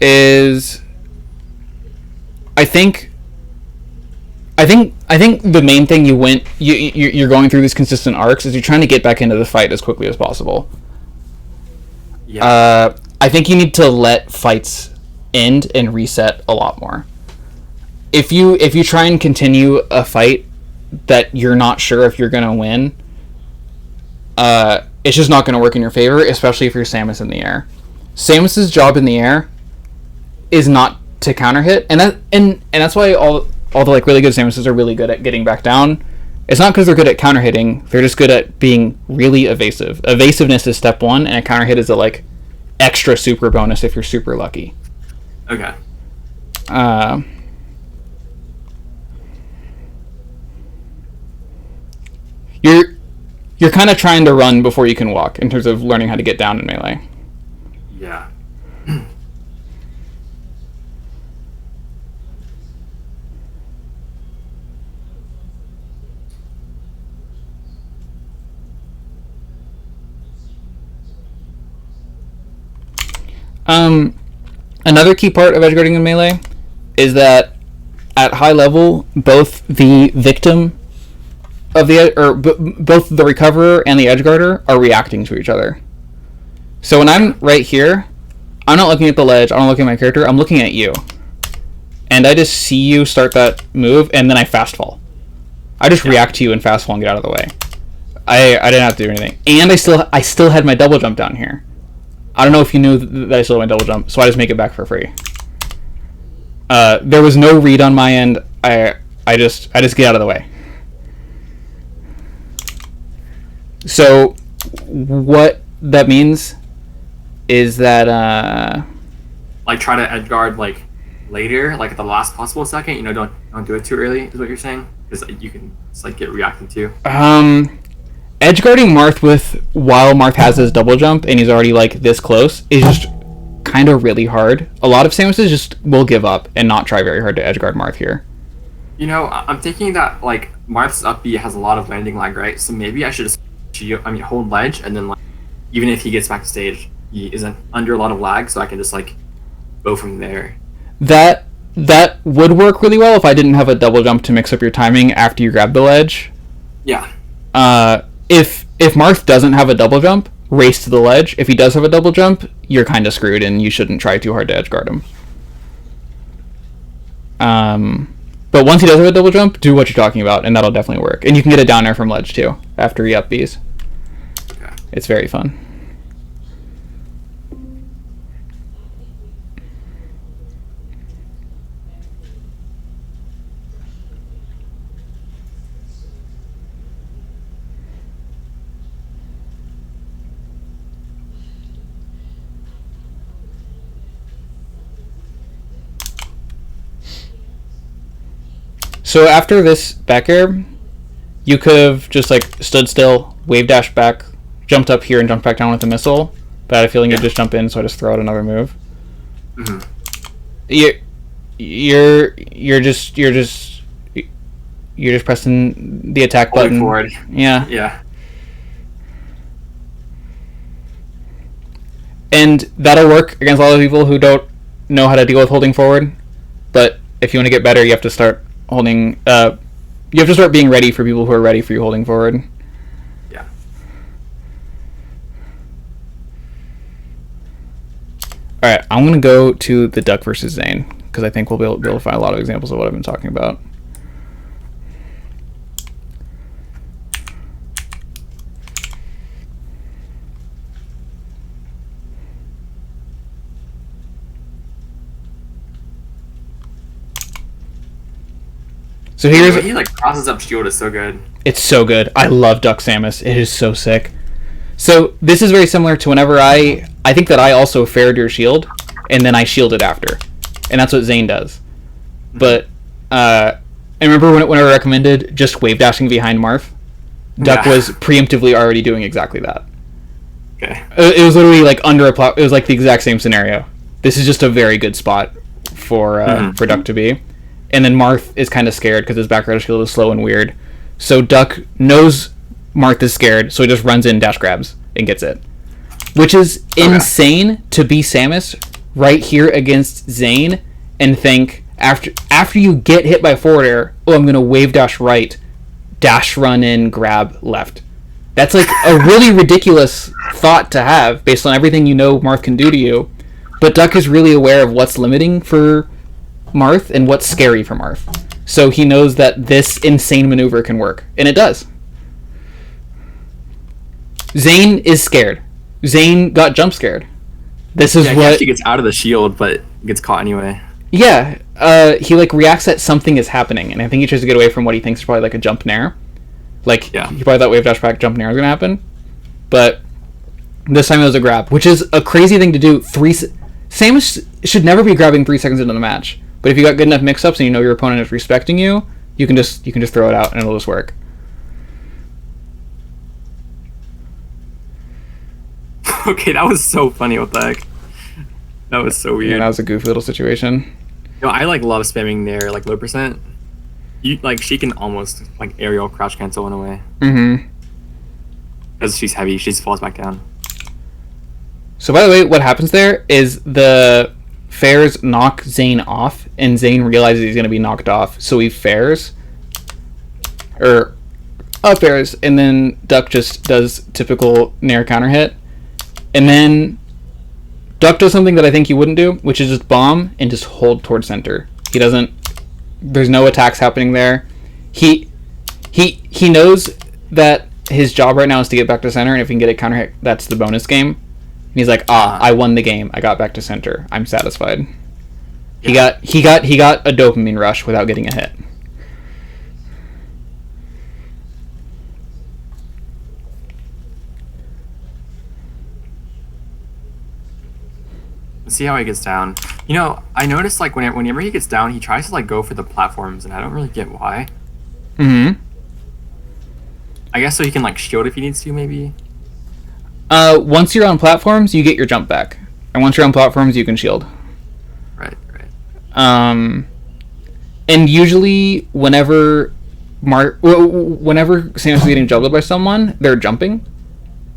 Speaker 1: is, I think the main thing you're going through these consistent arcs is you're trying to get back into the fight as quickly as possible.
Speaker 2: Yeah.
Speaker 1: I think you need to let fights end and reset a lot more. If you try and continue a fight that you're not sure if you're gonna win, it's just not going to work in your favor, especially if you're Samus in the air. Samus's job in the air is not to counter hit, and that's why all the like really good Samuses are really good at getting back down. It's not because they're good at counter hitting; they're just good at being really evasive. Evasiveness is step one, and a counter hit is a like extra super bonus if you're super lucky.
Speaker 2: Okay.
Speaker 1: You're kind of trying to run before you can walk in terms of learning how to get down in Melee.
Speaker 2: Yeah.
Speaker 1: Another key part of edgeguarding in Melee is that at high level, both the victim of both the recoverer and the edgeguarder are reacting to each other. So when I'm right here, I'm not looking at the ledge, I'm not looking at my character, I'm looking at you. And I just see you start that move, and then I fast fall. I just react to you and fast fall and get out of the way. I didn't have to do anything. And I still had my double jump down here. I don't know if you knew that I still had my double jump, so I just make it back for free. There was no read on my end. I just get out of the way. So what that means is that
Speaker 2: like try to edgeguard like later, like at the last possible second. You know, don't do it too early. Is what you're saying? Because you can just like get reacted to.
Speaker 1: edge guarding Marth with while Marth has his double jump and he's already like this close is just kind of really hard. A lot of Samuses just will give up and not try very hard to edge guard Marth here.
Speaker 2: You know, I'm thinking that like Marth's up B has a lot of landing lag, right? So maybe I should just hold ledge, and then like even if he gets back to stage, he isn't under a lot of lag, so I can just like go from there.
Speaker 1: That would work really well if I didn't have a double jump to mix up your timing after you grab the ledge.
Speaker 2: Yeah.
Speaker 1: If Marth doesn't have a double jump, race to the ledge. If he does have a double jump, you're kind of screwed, and you shouldn't try too hard to edge guard him. But once he does have a double jump, do what you're talking about, and that'll definitely work. And you can get a down air from ledge too after he up Bs.
Speaker 2: Okay.
Speaker 1: It's very fun. So after this back air, you could have just like stood still, wave dash back, jumped up here and jumped back down with a missile. But I had a feeling you'd just jump in, so I just throw out another move.
Speaker 2: Mm-hmm.
Speaker 1: You're just pressing the attack button.
Speaker 2: Forward.
Speaker 1: Yeah.
Speaker 2: Yeah.
Speaker 1: And that'll work against a lot of people who don't know how to deal with holding forward. But if you want to get better, you have to start holding. You have to start being ready for people who are ready for you holding forward.
Speaker 2: Yeah.
Speaker 1: All right, I'm gonna go to the Duck versus Zane because I think we'll be able to find a lot of examples of what I've been talking about. So here's
Speaker 2: he like crosses up shield is so good.
Speaker 1: It's so good. I love Duck Samus. It is so sick. So this is very similar to whenever I think that I also faired your shield and then I shielded after, and that's what Zane does. But I remember when I recommended just wave dashing behind Marth, Duck was preemptively already doing exactly that.
Speaker 2: Okay.
Speaker 1: It was literally like under a it was like the exact same scenario. This is just a very good spot for Duck to be. And then Marth is kind of scared because his back radish shield is slow and weird. So Duck knows Marth is scared, so he just runs in, dash grabs, and gets it. Which is insane to be Samus right here against Zane and think, after you get hit by forward air, oh, I'm going to wave dash right, dash run in, grab left. That's like a really ridiculous thought to have based on everything you know Marth can do to you. But Duck is really aware of what's limiting for Marth and what's scary for Marth. So he knows that this insane maneuver can work. And it does. Zane is scared. Zane got jump scared. This is
Speaker 2: he
Speaker 1: what
Speaker 2: actually gets out of the shield, but gets caught anyway.
Speaker 1: Yeah. He like reacts that something is happening, and I think he tries to get away from what he thinks is probably like a jump nair. Like he probably thought wave dash back jump nair was gonna happen. But this time it was a grab, which is a crazy thing to do. Samus should never be grabbing 3 seconds into the match. But if you got good enough mix-ups and you know your opponent is respecting you, you can just throw it out and it'll just work.
Speaker 2: Okay, that was so funny. What the heck? That was so weird.
Speaker 1: Yeah, that was a goofy little situation.
Speaker 2: No, I like love spamming their like low percent. She can almost like aerial crouch cancel in a way.
Speaker 1: Mm-hmm.
Speaker 2: Because she's heavy, she just falls back down.
Speaker 1: So by the way, what happens there is the fairs knock Zane off, and Zane realizes he's going to be knocked off, so he fairs. Or up fairs, and then Duck just does typical nair counter hit. And then Duck does something that I think he wouldn't do, which is just bomb and just hold towards center. He doesn't... There's no attacks happening there. He knows that his job right now is to get back to center, and if he can get a counter hit, that's the bonus game. And he's like, I won the game. I got back to center. I'm satisfied. He got a dopamine rush without getting a hit.
Speaker 2: Let's see how he gets down. You know, I noticed like whenever he gets down, he tries to like go for the platforms, and I don't really get why.
Speaker 1: Mm-hmm.
Speaker 2: I guess so he can like shield if he needs to, maybe.
Speaker 1: Once you're on platforms, you get your jump back, and once you're on platforms, you can shield.
Speaker 2: Right.
Speaker 1: And usually whenever Samus is getting juggled by someone, they're jumping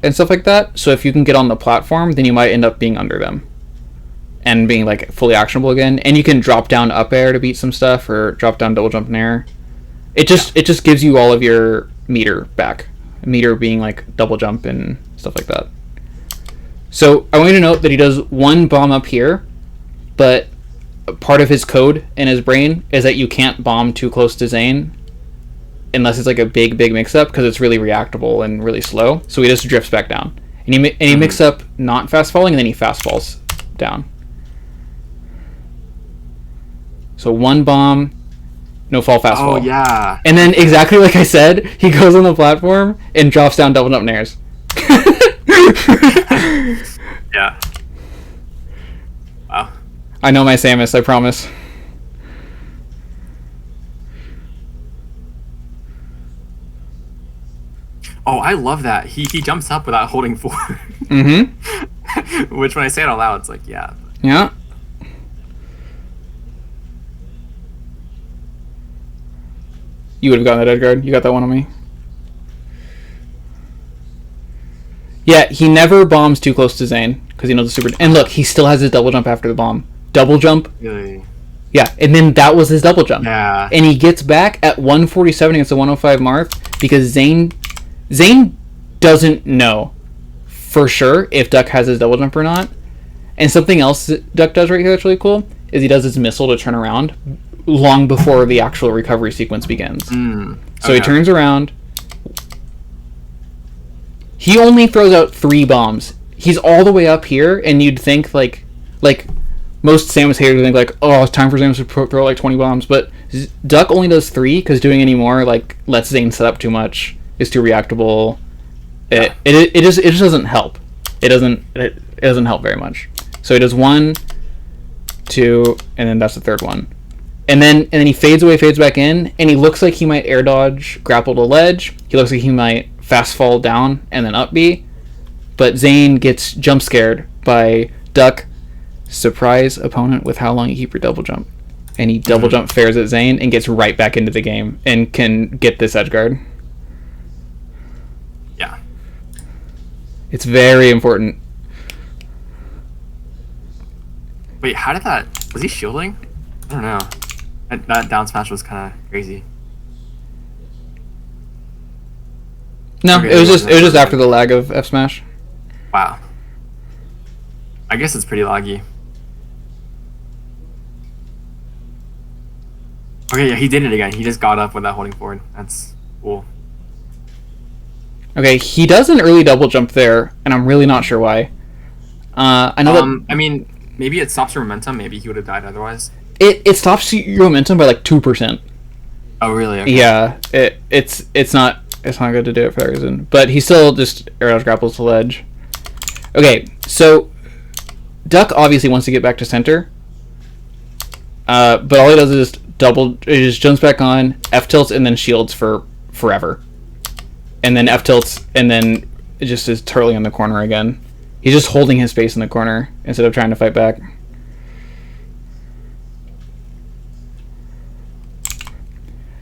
Speaker 1: and stuff like that. So if you can get on the platform, then you might end up being under them and being like fully actionable again. And you can drop down up air to beat some stuff, or drop down double jump in air. It just gives you all of your meter back. Meter being like double jump and stuff like that. So I want you to note that he does one bomb up here, but part of his code in his brain is that you can't bomb too close to Zane unless it's like a big mix-up, because it's really reactable and really slow. So he just drifts back down. And he mixes up not fast falling, and then he fast falls down. So one bomb, no fall, fast fall.
Speaker 2: Oh, yeah.
Speaker 1: And then, exactly like I said, he goes on the platform and drops down double jump nairs.
Speaker 2: Yeah. Wow.
Speaker 1: I know my Samus, I promise.
Speaker 2: Oh, I love that. He jumps up without holding forward.
Speaker 1: Mm-hmm.
Speaker 2: Which, when I say it out loud, it's like, yeah.
Speaker 1: Yeah. You would have gotten that edge guard. You got that one on me. Yeah, he never bombs too close to Zane because he knows the super. And look, he still has his double jump after the bomb. Double jump.
Speaker 2: Really?
Speaker 1: Yeah, and then that was his double jump.
Speaker 2: Yeah.
Speaker 1: And he gets back at 147 against the 105 Marth because Zane doesn't know for sure if Duck has his double jump or not. And something else that Duck does right here that's really cool is he does his missile to turn around long before the actual recovery sequence begins. So he turns around. He only throws out 3 bombs. He's all the way up here, and you'd think like most Samus haters would think like, oh, it's time for Samus to throw like 20 bombs. But Duck only does 3 because doing any more like lets Zane set up too much. Is too reactable. It just doesn't help. It doesn't help very much. So he does 1, 2, and then that's the third one. And then he fades away, fades back in, and he looks like he might air dodge, grapple to ledge. He looks like he might fast fall down and then up B. But Zane gets jump scared by Duck. Surprise opponent with how long you keep your double jump. And he double jump fares at Zane and gets right back into the game and can get this edge guard.
Speaker 2: Yeah.
Speaker 1: It's very important.
Speaker 2: Wait, how did that... Was he shielding? I don't know. That down smash was kind of crazy.
Speaker 1: No,
Speaker 2: Okay,
Speaker 1: it was just after the lag of F smash.
Speaker 2: Wow. I guess it's pretty laggy. Okay, yeah, he did it again. He just got up without holding forward. That's cool.
Speaker 1: Okay, he does an early double jump there, and I'm really not sure why. I know that
Speaker 2: I mean, maybe it stops your momentum. Maybe he would have died otherwise.
Speaker 1: it stops your momentum by like 2%.
Speaker 2: Oh, really? Okay.
Speaker 1: Yeah, it's not good to do it for that reason. But he still just air dodge grapples to ledge. Okay, so Duck obviously wants to get back to center. But all he does is he just jumps back on, F tilts, and then shields for forever. And then F tilts, and then it just is turtling in the corner again. He's just holding his face in the corner instead of trying to fight back.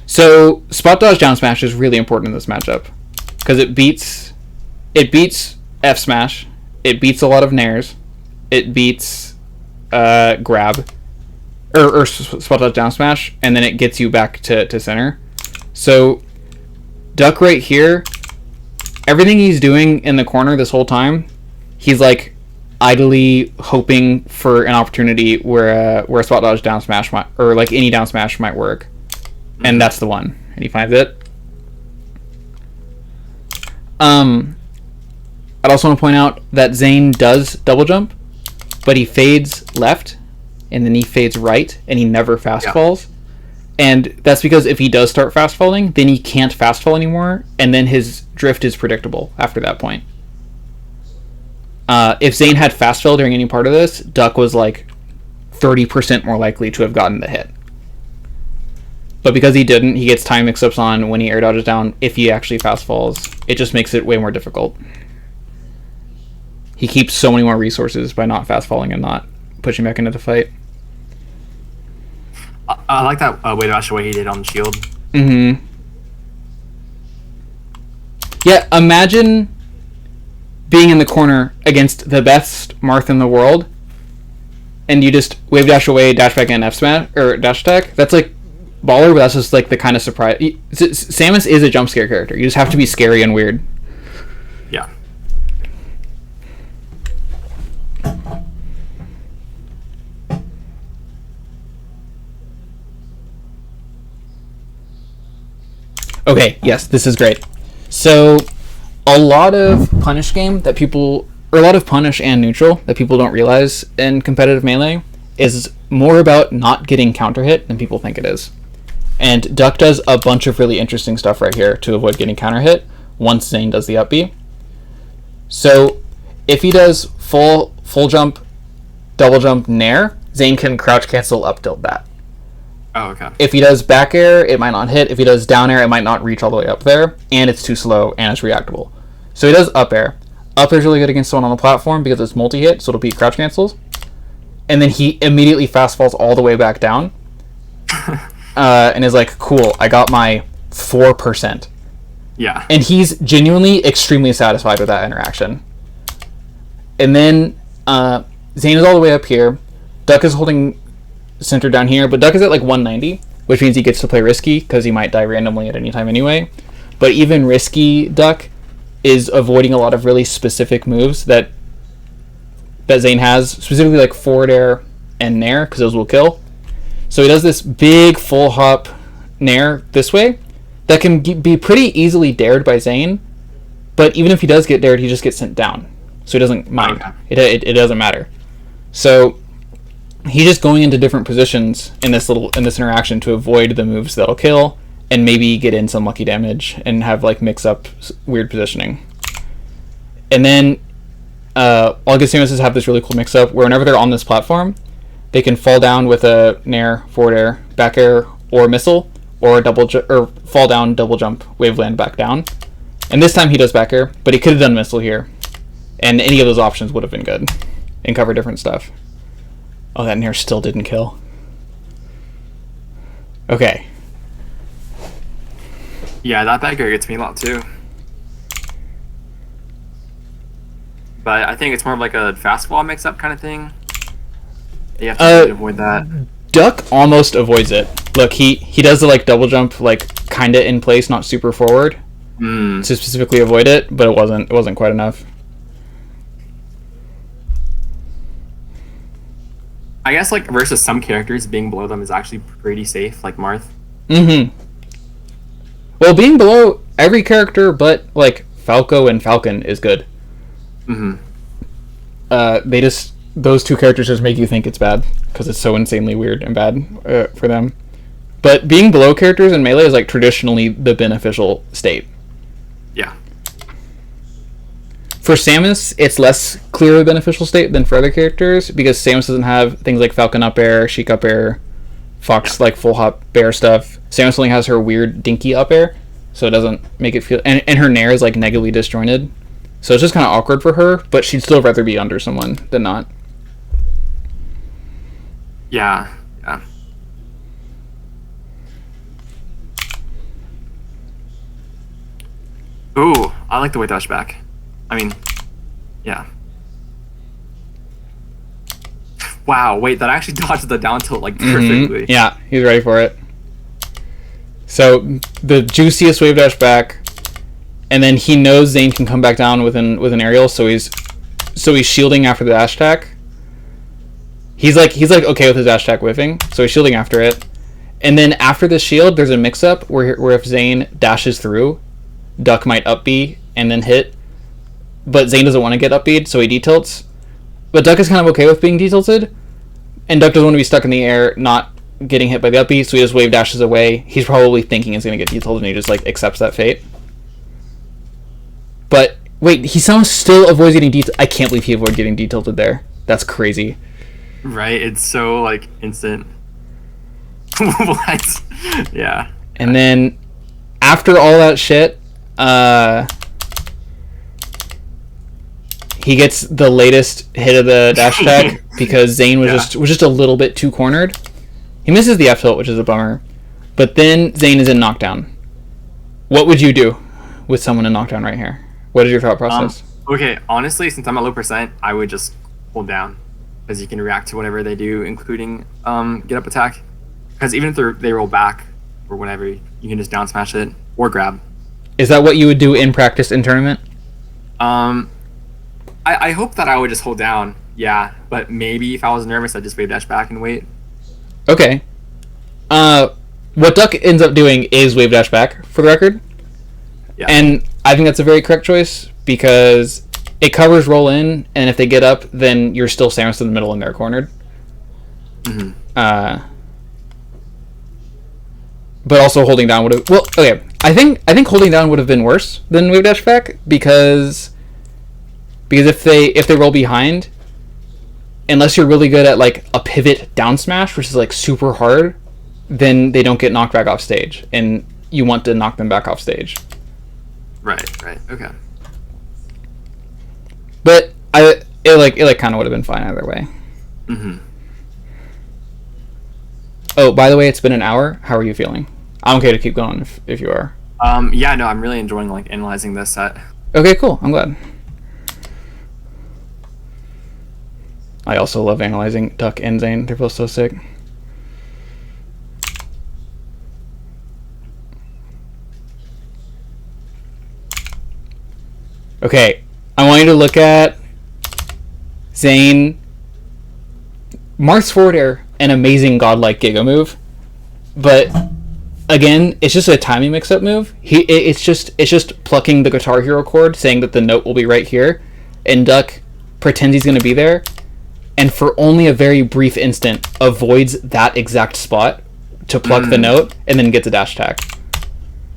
Speaker 1: So spot dodge down smash is really important in this matchup because it beats F smash, it beats a lot of nairs, it beats grab or spot dodge down smash, and then it gets you back to center. So Duck right here, everything he's doing in the corner this whole time, he's like idly hoping for an opportunity where a spot dodge down smash might, or like any down smash might work. And that's the one. And he finds it. I'd also want to point out that Zane does double jump, but he fades left, and then he fades right, and he never fast falls. And that's because if he does start fast falling, then he can't fast fall anymore, and then his drift is predictable after that point. If Zane had fast fall during any part of this, Duck was like 30% more likely to have gotten the hit. But because he didn't, he gets time mix-ups on when he air dodges down if he actually fast falls. It just makes it way more difficult. He keeps so many more resources by not fast falling and not pushing back into the fight.
Speaker 2: I like that way dash away he did on the shield.
Speaker 1: Mm-hmm. Yeah, imagine being in the corner against the best Marth in the world, and you just wave dash away, dash back in F smash or dash attack. That's like baller, but that's just like the kind of surprise. Samus is a jump scare character. You just have to be scary and weird.
Speaker 2: Yeah.
Speaker 1: Okay, yes, this is great. So, a lot of punish game that people, or a lot of punish and neutral that people don't realize in competitive Melee is more about not getting counter hit than people think it is. And Duck does a bunch of really interesting stuff right here to avoid getting counter hit once Zane does the up B. So, if he does full jump, double jump, nair, Zane can crouch cancel up tilt that.
Speaker 2: Oh, okay.
Speaker 1: If he does back air, it might not hit. If he does down air, it might not reach all the way up there, and it's too slow, and it's reactable. So he does up air. Up air is really good against someone on the platform because it's multi-hit, so it'll beat crouch cancels. And then he immediately fast falls all the way back down, and is like, cool, I got my 4%.
Speaker 2: Yeah.
Speaker 1: And he's genuinely extremely satisfied with that interaction. And then Zane is all the way up here. Duck is holding center down here, but Duck is at like 190, which means he gets to play risky because he might die randomly at any time anyway. But even risky Duck is avoiding a lot of really specific moves that Zane has, specifically like forward air and nair, because those will kill. So he does this big full hop nair this way that can be pretty easily dared by Zane, but even if he does get dared, he just gets sent down, so he doesn't mind. It doesn't matter. So he's just going into different positions in this interaction to avoid the moves that'll kill and maybe get in some lucky damage and have like mix up weird positioning. And then all good Samuses have this really cool mix up where whenever they're on this platform, they can fall down with a nair, forward air, back air, or missile, or fall down, double jump, wave land back down. And this time he does back air, but he could have done missile here, and any of those options would have been good and cover different stuff. Oh, that nair still didn't kill. Okay.
Speaker 2: Yeah, that back air gets me a lot too. But I think it's more of like a fastball mix-up kind of thing. You have to really avoid that.
Speaker 1: Duck almost avoids it. Look, he does the like double jump, like kinda in place, not super forward, to specifically avoid it, but it wasn't quite enough.
Speaker 2: I guess like versus some characters, being below them is actually pretty safe, like Marth.
Speaker 1: Mm-hmm. Well, being below every character but like Falco and Falcon is good.
Speaker 2: Mm-hmm.
Speaker 1: Those two characters just make you think it's bad because it's so insanely weird and bad for them. But being below characters in Melee is like traditionally the beneficial state.
Speaker 2: Yeah.
Speaker 1: For Samus, it's less clear a beneficial state than for other characters because Samus doesn't have things like Falcon up air, Sheik up air, Fox like full hop bear stuff. Samus only has her weird dinky up air, so it doesn't make it feel. And her nair is like negatively disjointed, so it's just kind of awkward for her. But she'd still rather be under someone than not.
Speaker 2: Yeah. Yeah. Ooh, I like the way dash back. I mean, yeah. Wow, wait, that actually dodged the down tilt like perfectly.
Speaker 1: Mm-hmm. Yeah, he's ready for it. So the juiciest wave dash back, and then he knows Zane can come back down with an aerial, so he's shielding after the dash attack. He's like okay with his dash attack whiffing, so he's shielding after it. And then after the shield, there's a mix-up where if Zane dashes through, Duck might up B and then hit, but Zane doesn't want to get up B'd, so he detilts. But Duck is kind of okay with being detilted, and Duck doesn't want to be stuck in the air, not getting hit by the up B, so he just wave dashes away. He's probably thinking he's going to get detilted, and he just like accepts that fate. But wait, he somehow still avoids getting detilted. I can't believe he avoided getting detilted there. That's crazy.
Speaker 2: Right, it's so like instant. What? Yeah.
Speaker 1: And then after all that shit, he gets the latest hit of the dash attack because Zane was just a little bit too cornered. He misses the F tilt, which is a bummer. But then Zane is in knockdown. What would you do with someone in knockdown right here? What is your thought process?
Speaker 2: Okay, honestly, since I'm at low percent, I would just hold down, because you can react to whatever they do, including get up attack. Because even if they roll back or whatever, you can just down smash it or grab.
Speaker 1: Is that what you would do in practice in tournament?
Speaker 2: I hope that I would just hold down, yeah. But maybe if I was nervous, I'd just wave dash back and wait.
Speaker 1: Okay. What Duck ends up doing is wave dash back, for the record.
Speaker 2: Yeah.
Speaker 1: And I think that's a very correct choice because it covers roll in, and if they get up, then you're still Samus in the middle and they're cornered.
Speaker 2: Mm-hmm.
Speaker 1: But also holding down would have... Well, okay. I think holding down would have been worse than wave dash back because if they roll behind, unless you're really good at like a pivot down smash, which is like super hard, then they don't get knocked back off stage, and you want to knock them back off stage.
Speaker 2: Right, okay.
Speaker 1: But it kind of would have been fine either way.
Speaker 2: Mm-hmm.
Speaker 1: Oh, by the way, it's been an hour. How are you feeling? I'm okay to keep going if you are.
Speaker 2: Yeah, no, I'm really enjoying like analyzing this set.
Speaker 1: Okay, cool. I'm glad. I also love analyzing Duck and Zane. They're both so sick. Okay, I want you to look at Zane. Marth's forward air, an amazing godlike Giga move, but again, it's just a timing mix-up move. It's just plucking the Guitar Hero chord, saying that the note will be right here, and Duck pretends he's going to be there, and for only a very brief instant avoids that exact spot to pluck the note, and then gets a dash attack.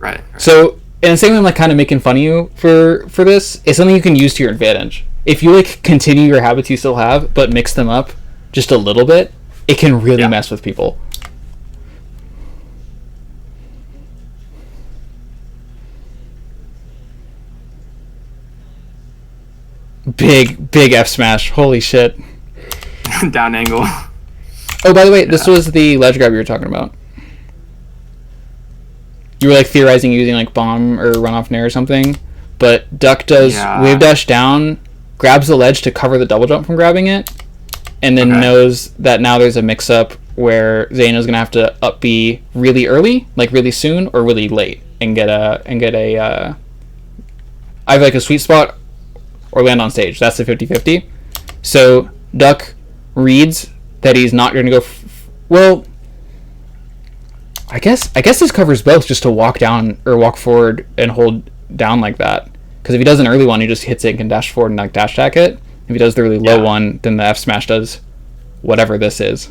Speaker 2: Right.
Speaker 1: So, in the same way I'm like kind of making fun of you for this, it's something you can use to your advantage. If you like continue your habits you still have, but mix them up just a little bit, it can really mess with people. Big F smash. Holy shit.
Speaker 2: Down angle.
Speaker 1: Oh, by the way, this was the ledge grab you were talking about. You were like theorizing using like bomb or run off nair or something, but Duck does wave dash down, grabs the ledge to cover the double jump from grabbing it, and then knows that now there's a mix up where Zane is gonna have to up B really early, like really soon, or really late, and get a either like a sweet spot or land on stage. That's the 50-50. So Duck reads that he's not gonna go. Well, I guess this covers both, just to walk down or walk forward and hold down like that. Because if he does an early one, he just hits it and can dash forward and like dash attack it. If he does the really low one, then the F smash does whatever this is.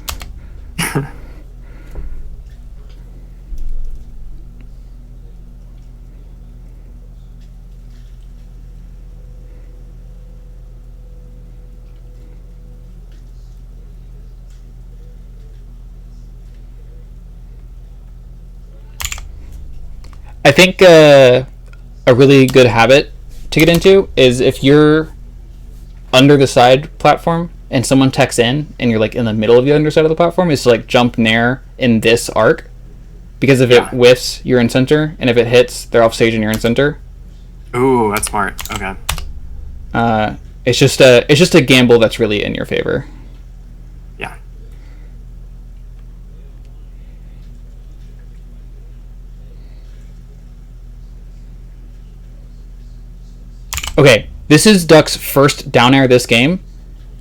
Speaker 1: I think a really good habit to get into is if you're under the side platform and someone techs in and you're like in the middle of the underside of the platform, is to like jump nair in this arc, because if it whiffs, you're in center, and if it hits, they're off stage and you're in center.
Speaker 2: Ooh, that's smart. Okay.
Speaker 1: It's just a gamble that's really in your favor.
Speaker 2: Yeah.
Speaker 1: Okay, this is Duck's first down air this game,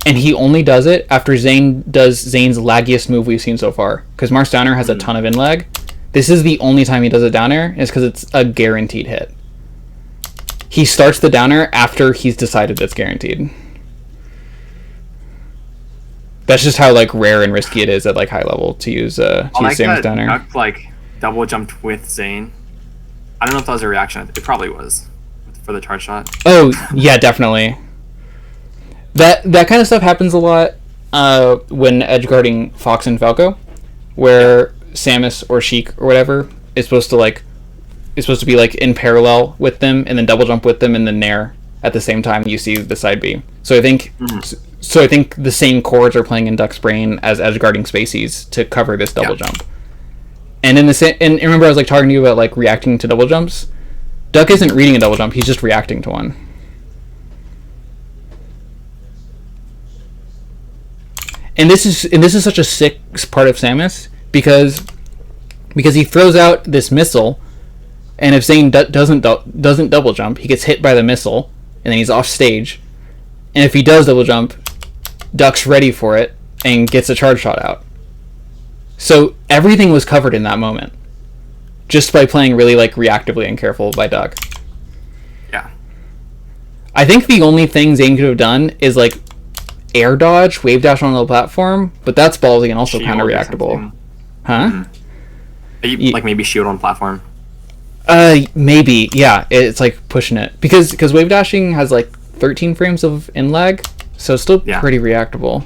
Speaker 1: and he only does it after Zane does Zane's laggiest move we've seen so far, because Marth's down air has a ton of in lag. This is the only time he does a down air, is because it's a guaranteed hit. He starts the down air after he's decided it's guaranteed. That's just how like rare and risky it is at like high level to use Samus down air.
Speaker 2: Duck like double jumped with Zane. I don't know if that was a reaction. It probably was for the charge shot.
Speaker 1: Oh yeah, definitely. That kind of stuff happens a lot when edge guarding Fox and Falco, where Samus or Sheik or whatever is supposed to be like in parallel with them, and then double jump with them, and then nair at the same time you see the side B. So I think the same chords are playing in Duck's brain as edgeguarding spacies to cover this double jump. And and remember I was like talking to you about like reacting to double jumps. Duck isn't reading a double jump; he's just reacting to one. And this is such a sick part of Samus because he throws out this missile, and if Zane doesn't double jump, he gets hit by the missile, and then he's off stage. And if he does double jump, Duck's ready for it and gets a charge shot out. So everything was covered in that moment, just by playing really like reactively and careful by Duck.
Speaker 2: Yeah.
Speaker 1: I think the only thing Zane could have done is like air dodge, wave dash on the platform, but that's ballsy and also kind of reactable. Huh?
Speaker 2: Like maybe shield on platform.
Speaker 1: Maybe, yeah. It's like pushing it because wave dashing has like 13 frames of in lag, so it's still pretty reactable.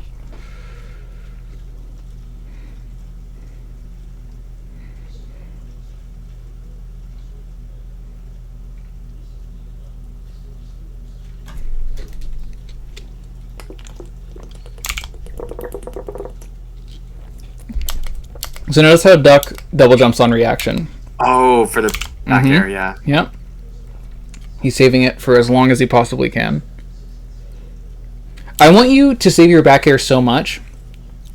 Speaker 1: So notice how Duck double jumps on reaction.
Speaker 2: Oh, for the back air, yeah.
Speaker 1: Yep. He's saving it for as long as he possibly can. I want you to save your back air so much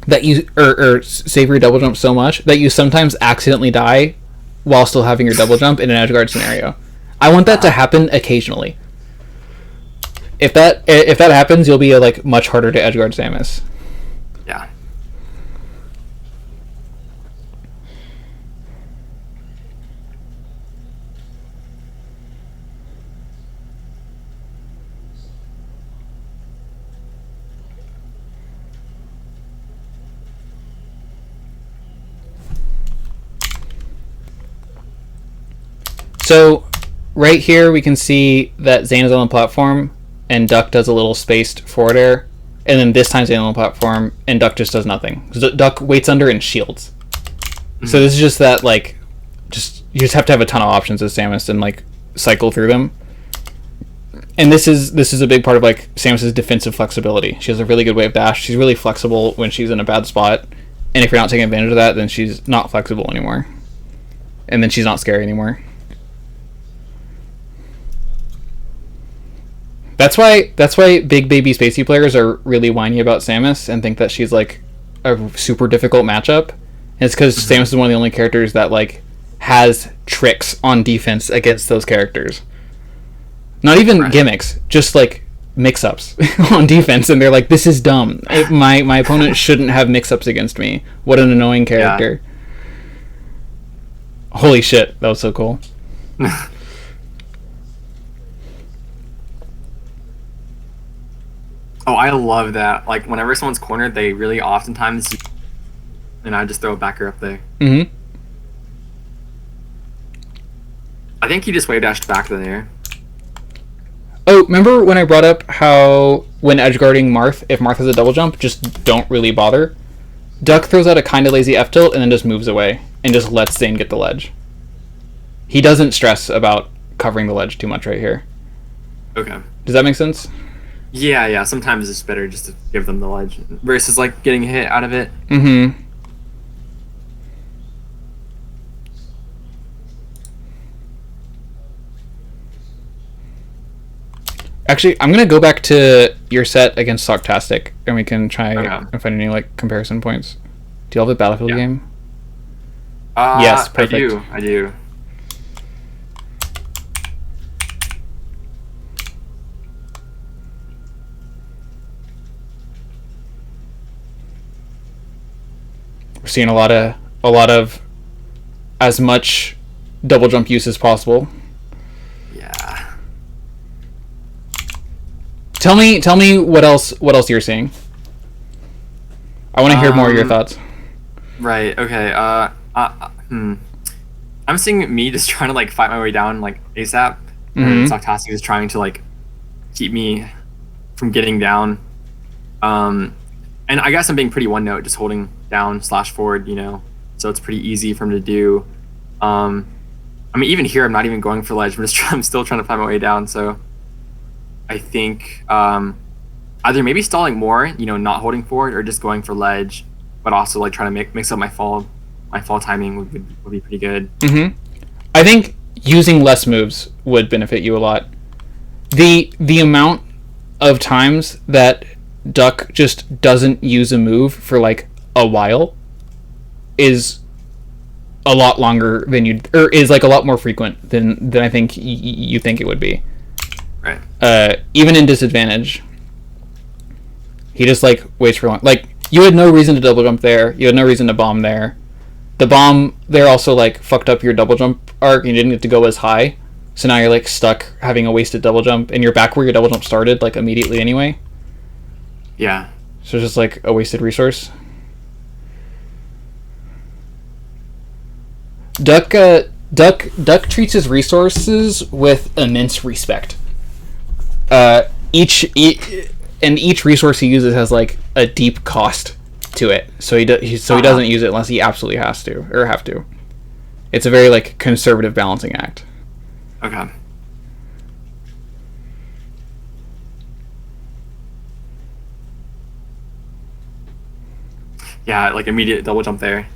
Speaker 1: that you or save your double jump so much that you sometimes accidentally die while still having your double jump in an edgeguard scenario. I want that to happen occasionally. If that happens, you'll be like much harder to edgeguard Samus.
Speaker 2: Yeah.
Speaker 1: So, right here we can see that Zane is on the platform, and Duck does a little spaced forward air, and then this time Zane on the platform, and Duck just does nothing. Duck waits under and shields. So this is just that, like, you just have to have a ton of options as Samus and, like, cycle through them. And this is a big part of, like, Samus's defensive flexibility. She has a really good wave dash. She's really flexible when she's in a bad spot, and if you're not taking advantage of that, then she's not flexible anymore. And then she's not scary anymore. That's why big baby spacey players are really whiny about Samus and think that she's like a super difficult matchup. And it's because Samus is one of the only characters that like has tricks on defense against those characters. Not even gimmicks, just like mix-ups on defense, and they're like, "This is dumb. My opponent shouldn't have mix-ups against me. What an annoying character!" Yeah. Holy shit, that was so cool.
Speaker 2: Oh, I love that. Like, whenever someone's cornered, they really oftentimes... And I just throw a backer up there.
Speaker 1: Mm-hmm.
Speaker 2: I think he just wave dashed back to there.
Speaker 1: Oh, remember when I brought up how when edgeguarding Marth, if Marth has a double jump, just don't really bother? Duck throws out a kind of lazy F-tilt and then just moves away and just lets Zane get the ledge. He doesn't stress about covering the ledge too much right here.
Speaker 2: Okay.
Speaker 1: Does that make sense?
Speaker 2: Yeah. Sometimes it's better just to give them the ledge versus like getting hit out of it.
Speaker 1: Mm-hmm. Actually, I'm gonna go back to your set against Socktastic, and we can try and find any like comparison points. Do you have a Battlefield game? Yes, perfect.
Speaker 2: I do.
Speaker 1: We're seeing a lot of as much double jump use as possible.
Speaker 2: Yeah.
Speaker 1: Tell me what else you're seeing. I want to hear more of your thoughts.
Speaker 2: Right. Okay. I'm seeing me just trying to like fight my way down like ASAP, and Socktastic is trying to like keep me from getting down. And I guess I'm being pretty one note, just holding down /forward, so it's pretty easy for him to do. I mean, even here, I'm not even going for ledge. I'm still trying to find my way down. So I think either maybe stalling more, not holding forward, or just going for ledge, but also like trying to mix up my fall timing would be pretty good.
Speaker 1: Mm-hmm. I think using less moves would benefit you a lot. The amount of times that Duck just doesn't use a move for like a while is a lot longer than is like a lot more frequent than I think you think it would be.
Speaker 2: Right.
Speaker 1: Even in disadvantage, he just like waits for long. Like you had no reason to double jump there. You had no reason to bomb there. The bomb there also like fucked up your double jump arc. You didn't get to go as high, so now you're like stuck having a wasted double jump, and you're back where your double jump started like immediately anyway.
Speaker 2: Yeah.
Speaker 1: So it's just like a wasted resource. Duck treats his resources with immense respect. Each resource he uses has like a deep cost to it, so he doesn't use it unless he absolutely has to or have to. It's a very like conservative balancing act.
Speaker 2: Okay. Yeah, like immediate double jump there.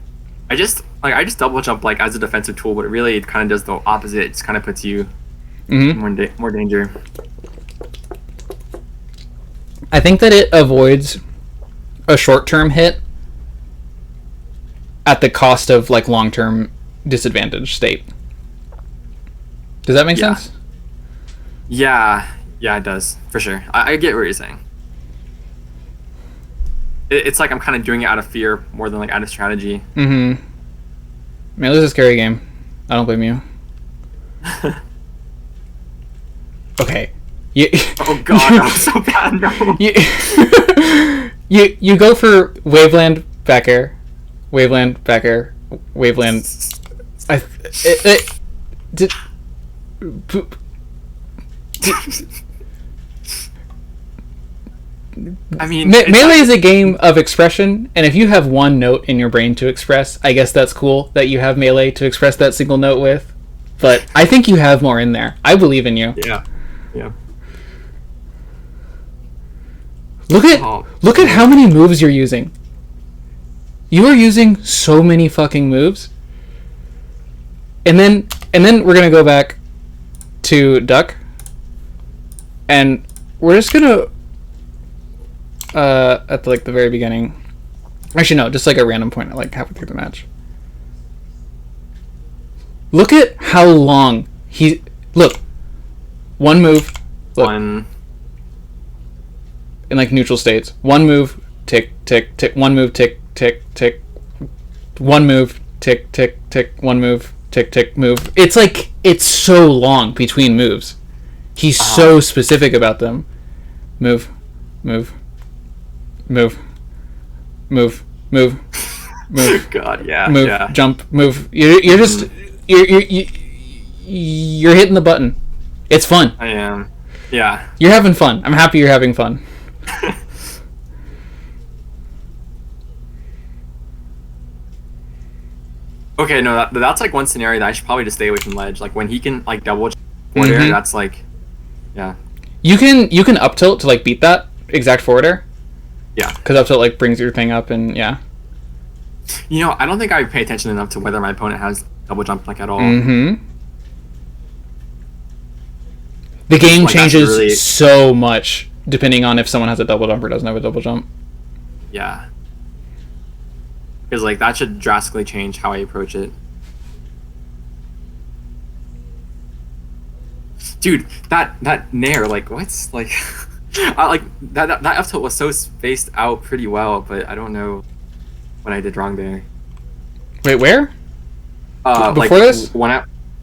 Speaker 2: I just double jump like as a defensive tool, but really it kind of does the opposite. It just kind of puts you in more danger.
Speaker 1: I think that it avoids a short-term hit at the cost of like long-term disadvantage state. Does that make sense?
Speaker 2: Yeah, it does for sure. I get what you're saying. It's like I'm kind of doing it out of fear more than like out of strategy.
Speaker 1: Mm-hmm. Man, this is a scary game. I don't blame you. Okay.
Speaker 2: Oh god, that was so bad. No.
Speaker 1: You go for Waveland back air, Waveland back air, Waveland.
Speaker 2: I mean,
Speaker 1: Melee is a game of expression, and if you have one note in your brain to express, I guess that's cool that you have Melee to express that single note with. But I think you have more in there. I believe in you.
Speaker 2: Yeah.
Speaker 1: Look at how many moves you're using. You are using so many fucking moves. And then we're gonna go back to Duck, and we're just gonna at the very beginning. Actually, no, just like a random point, like halfway through the match. Look at how long one move.
Speaker 2: One.
Speaker 1: In like neutral states. One move, tick, tick, tick. One move, tick, tick, tick. One move, tick, tick, tick. One move, tick, tick, move. It's like, it's so long between moves. He's so specific about them. Move, move, move, move, move, move.
Speaker 2: God, yeah.
Speaker 1: Move,
Speaker 2: yeah.
Speaker 1: Jump, move. You're just, you're hitting the button. It's fun.
Speaker 2: I am. Yeah.
Speaker 1: You're having fun. I'm happy you're having fun.
Speaker 2: Okay, no, that's like one scenario that I should probably just stay away from ledge. Like when he can like double forward air, that's like, yeah.
Speaker 1: You can up tilt to like beat that exact forward air.
Speaker 2: Yeah. Because
Speaker 1: up tilt like brings your thing up and yeah.
Speaker 2: I don't think I pay attention enough to whether my opponent has double jump like at all.
Speaker 1: Mm-hmm. The game changes really so much depending on if someone has a double jump or doesn't have a double jump.
Speaker 2: Yeah. Because like that should drastically change how I approach it. Dude, that nair, like what's like I like that up tilt was so spaced out pretty well, but I don't know what I did wrong there.
Speaker 1: Wait, where?
Speaker 2: Before
Speaker 1: like,
Speaker 2: this?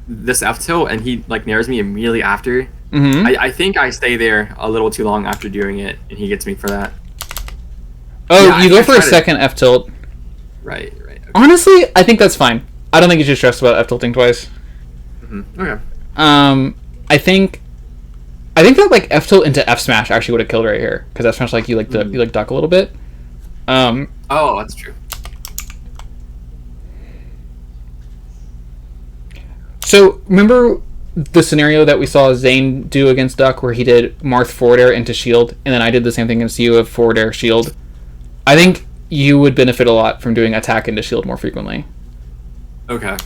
Speaker 2: This F tilt and he like nairs me immediately after.
Speaker 1: Mm-hmm.
Speaker 2: I think I stay there a little too long after doing it, and he gets me for that.
Speaker 1: Oh, yeah, you go for a second F tilt.
Speaker 2: Right. Okay.
Speaker 1: Honestly, I think that's fine. I don't think you should stress about F tilting twice.
Speaker 2: Mm-hmm. Okay.
Speaker 1: I think that like F tilt into F smash actually would have killed right here because F smash like you like duck a little bit.
Speaker 2: Oh, that's true.
Speaker 1: So remember the scenario that we saw Zane do against Duck, where he did Marth forward air into shield, and then I did the same thing against you of forward air shield. I think you would benefit a lot from doing attack into shield more frequently.
Speaker 2: Okay.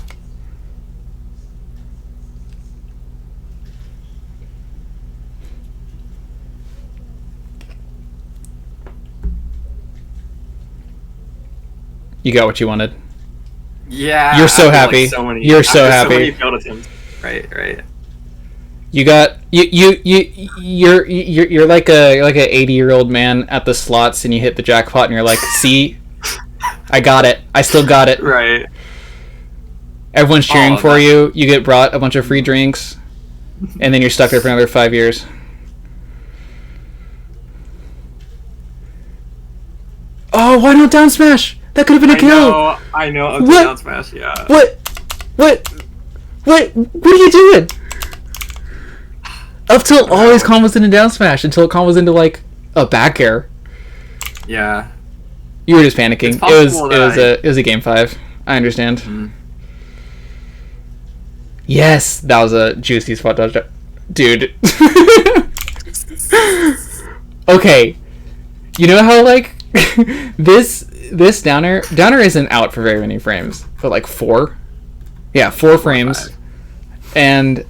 Speaker 1: You got what you wanted.
Speaker 2: Yeah.
Speaker 1: You're so
Speaker 2: after,
Speaker 1: happy.
Speaker 2: Like, so many,
Speaker 1: You're so happy.
Speaker 2: So many failed attempts. Right.
Speaker 1: You got you're like a 80-year-old man at the slots, and you hit the jackpot, and you're like, see, I got it. I still got it.
Speaker 2: Right.
Speaker 1: Everyone's cheering for you. You get brought a bunch of free drinks, and then you're stuck there for another 5 years. Oh, why not down smash? That could have been a kill.
Speaker 2: I know. Up to down smash. Yeah.
Speaker 1: What are you doing? Up till always combos into down smash until it combos into like a back air.
Speaker 2: Yeah.
Speaker 1: You were just panicking. It was a game 5. I understand. Mm. Yes, that was a juicy spot dodge, dude. Okay, you know how like this downer isn't out for very many frames, but like 4. Yeah, 4 frames. 5. And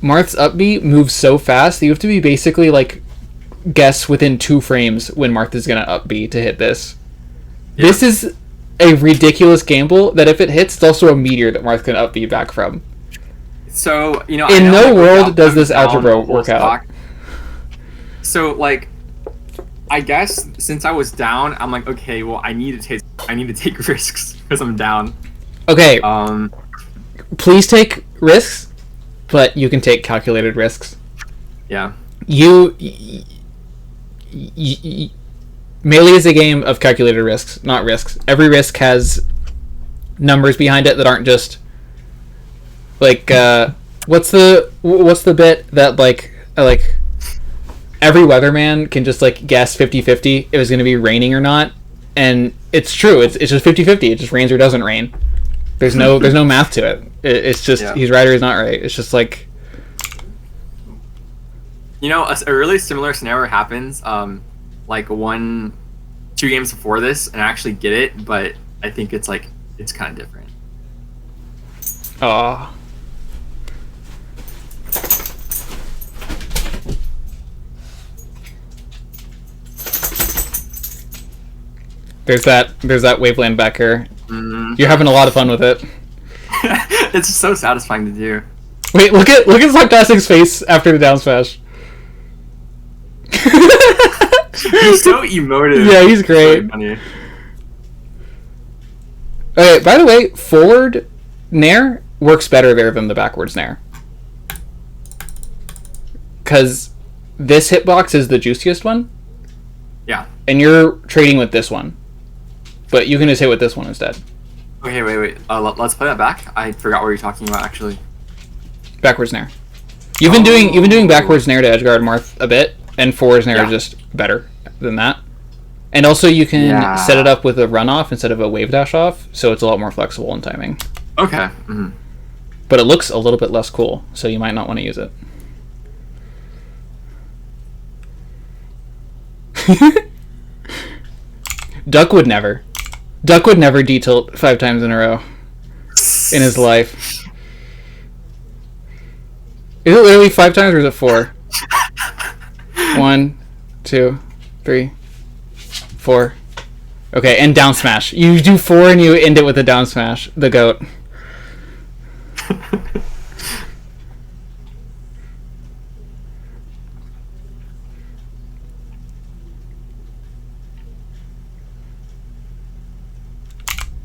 Speaker 1: Marth's up B moves so fast that you have to be basically like guess within 2 frames when Marth is gonna up B to hit this. Yeah. This is a ridiculous gamble that if it hits, it's also a meteor that Marth can up B back from.
Speaker 2: So, you know,
Speaker 1: in no world does this algebra work out.
Speaker 2: So like, I guess since I was down, I'm like, okay, well, I need to take risks because I'm down. Okay.
Speaker 1: Please take risks, but you can take calculated risks.
Speaker 2: Yeah.
Speaker 1: Melee is a game of calculated risks, not risks. Every risk has numbers behind it that aren't just like what's the bit that like every weatherman can just like guess 50-50 if it's going to be raining or not, and it's true. It's just 50-50. It just rains or doesn't rain. There's no math to it. It's just he's right or he's not right. It's just like,
Speaker 2: you know, a really similar scenario happens like 2 games before this, and I actually get it, but I think it's kind of different.
Speaker 1: Aww. There's that waveland back here. Mm-hmm. You're having a lot of fun with it.
Speaker 2: It's so satisfying to do.
Speaker 1: Wait, look at Sarcastic's face after the down smash.
Speaker 2: He's so emotive.
Speaker 1: Yeah, he's great. Okay, by the way, forward nair works better there than the backwards nair. Because this hitbox is the juiciest one.
Speaker 2: Yeah.
Speaker 1: And you're trading with this one. But you can just hit with this one instead.
Speaker 2: Okay, wait. Let's play that back. I forgot what you're talking about, actually.
Speaker 1: Backwards nair. You've been doing backwards nair to edgeguard Marth a bit, and forwards nair is just better than that. And also you can set it up with a runoff instead of a wave dash off, so it's a lot more flexible in timing.
Speaker 2: Okay. Mm-hmm.
Speaker 1: But it looks a little bit less cool, so you might not want to use it. Duck would never D-tilt 5 times in a row in his life. Is it literally 5 times or is it 4? 1, 2, 3, 4. Okay, and down smash. You do 4 and you end it with a down smash. The goat.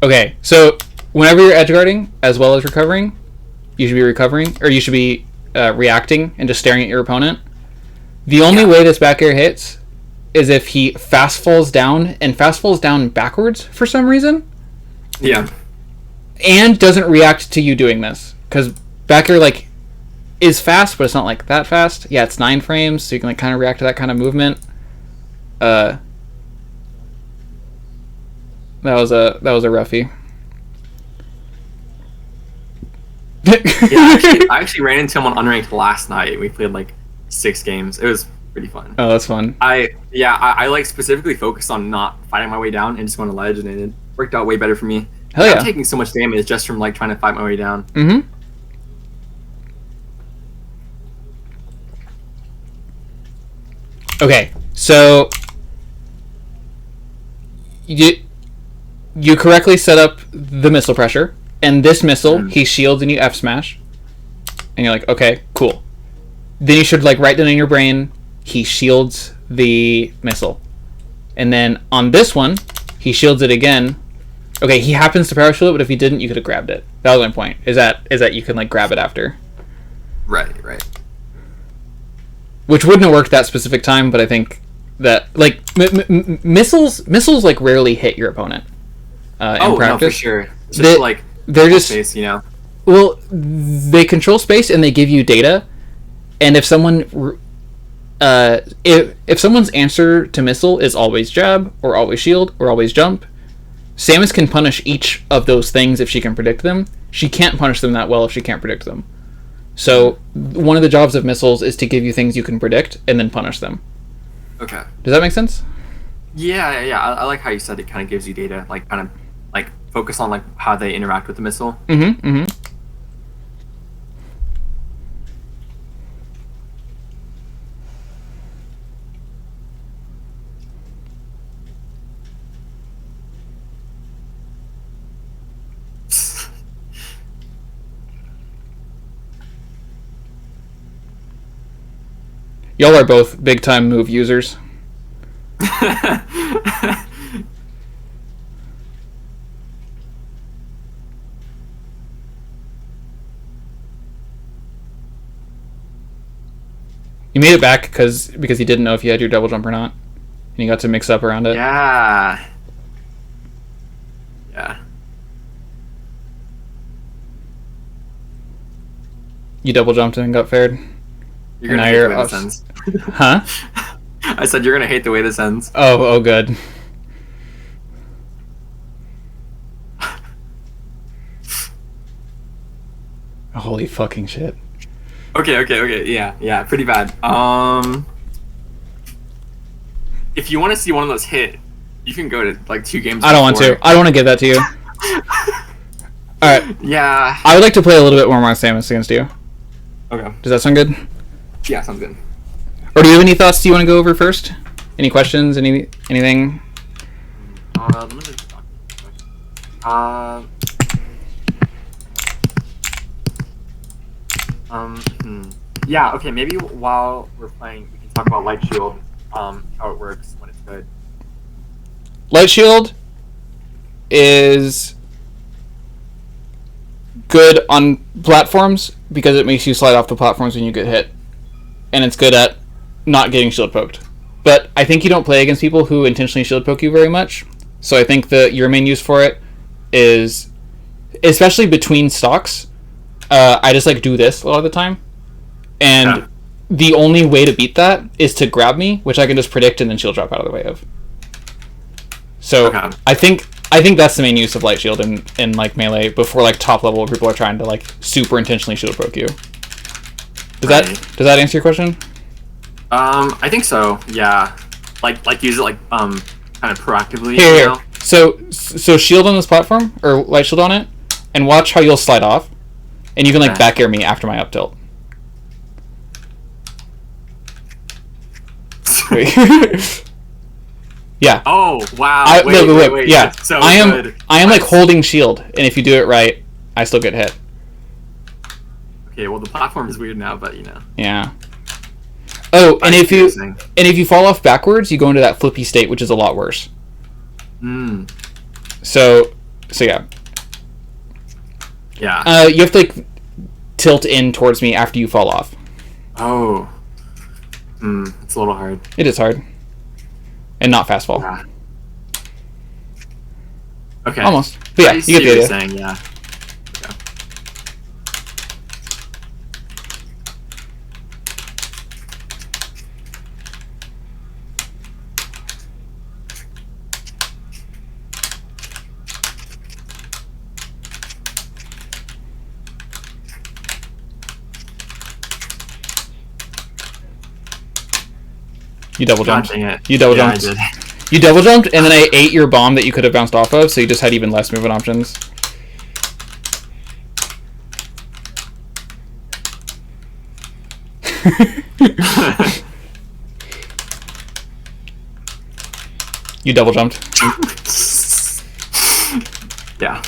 Speaker 1: Okay, so whenever you're edgeguarding as well as recovering, you should be recovering, or you should be reacting and just staring at your opponent. The only way this back air hits is if he fast falls down, and fast falls down backwards for some reason.
Speaker 2: Yeah.
Speaker 1: And doesn't react to you doing this. Because back air, like, is fast, but it's not, like, that fast. Yeah, it's 9 frames, so you can, like, kind of react to that kind of movement. That was a roughie.
Speaker 2: Yeah, I actually ran into him on unranked last night. We played like 6 games. It was pretty fun.
Speaker 1: Oh, that's fun.
Speaker 2: I like specifically focused on not fighting my way down and just going to ledge, and it worked out way better for me.
Speaker 1: Hell yeah.
Speaker 2: I'm taking so much damage just from like trying to fight my way down.
Speaker 1: Mm-hmm. Okay, so you correctly set up the missile pressure, and this missile he shields and you F smash, and you're like, okay, cool. Then you should like write down in your brain he shields the missile, and then on this one he shields it again. Okay, he happens to power shield it, but if he didn't, you could have grabbed it. That was my point. Is that you can like grab it after.
Speaker 2: Right.
Speaker 1: Which wouldn't have worked that specific time, but I think that like missiles like rarely hit your opponent. In practice.
Speaker 2: No, for sure. It's just like
Speaker 1: they're just
Speaker 2: space, you know.
Speaker 1: Well, they control space and they give you data, and if someone if someone's answer to missile is always jab or always shield or always jump, Samus can punish each of those things if she can predict them. She can't punish them that well if she can't predict them. So one of the jobs of missiles is to give you things you can predict and then punish them.
Speaker 2: Okay.
Speaker 1: Does that make sense?
Speaker 2: Yeah. I like how you said it kind of gives you data, like kind of like focus on like how they interact with the missile.
Speaker 1: Mm-hmm. Y'all are both big time move users. You made it back because you didn't know if you had your double jump or not, and you got to mix up around it.
Speaker 2: Yeah.
Speaker 1: You double jumped and got fared.
Speaker 2: You're gonna hate the way this ends.
Speaker 1: Huh?
Speaker 2: I said you're gonna hate the way this ends.
Speaker 1: Oh, good. Holy fucking shit.
Speaker 2: Okay. Yeah, pretty bad. If you want to see one of those hit, you can go to like 2 games.
Speaker 1: I don't want to. I don't want to give that to you. Alright.
Speaker 2: Yeah.
Speaker 1: I would like to play a little bit more Marth Samus against you.
Speaker 2: Okay.
Speaker 1: Does that sound good?
Speaker 2: Yeah, sounds good.
Speaker 1: Or do you have any thoughts you want to go over first? Any questions? Anything?
Speaker 2: Let me just Yeah, okay, maybe while we're playing, we can talk about Light Shield, how it works when it's good.
Speaker 1: Light Shield is good on platforms because it makes you slide off the platforms when you get hit. And it's good at not getting shield poked. But I think you don't play against people who intentionally shield poke you very much. So I think that your main use for it is, especially between stocks, I just like do this a lot of the time. And the only way to beat that is to grab me, which I can just predict and then shield drop out of the way of. So I think that's the main use of Light Shield in like Melee before like top level where people are trying to like super intentionally shield poke you. Does that answer your question?
Speaker 2: I think so. Yeah, like use it like kind of proactively.
Speaker 1: Here.
Speaker 2: You know?
Speaker 1: So shield on this platform or Light Shield on it, and watch how you'll slide off, and you can like back air me after my up tilt. Yeah.
Speaker 2: Oh wow! Wait.
Speaker 1: Yeah.
Speaker 2: So
Speaker 1: I am
Speaker 2: good.
Speaker 1: like holding shield, and if you do it right, I still get hit.
Speaker 2: Okay, well the platform is weird now, but you know.
Speaker 1: Yeah. Oh, and if you fall off backwards, you go into that flippy state, which is a lot worse. So yeah.
Speaker 2: Yeah.
Speaker 1: You have to like tilt in towards me after you fall off.
Speaker 2: Oh. It's a little hard.
Speaker 1: It is hard. And not fast fall.
Speaker 2: Yeah. Okay.
Speaker 1: Almost. But yeah, you get the idea.
Speaker 2: Saying, yeah.
Speaker 1: You double
Speaker 2: God
Speaker 1: jumped.
Speaker 2: dang it.
Speaker 1: You double
Speaker 2: Yeah,
Speaker 1: jumped.
Speaker 2: I did.
Speaker 1: You double jumped, and then I ate your bomb that you could have bounced off of, so you just had even less movement options. You double jumped.
Speaker 2: Yeah.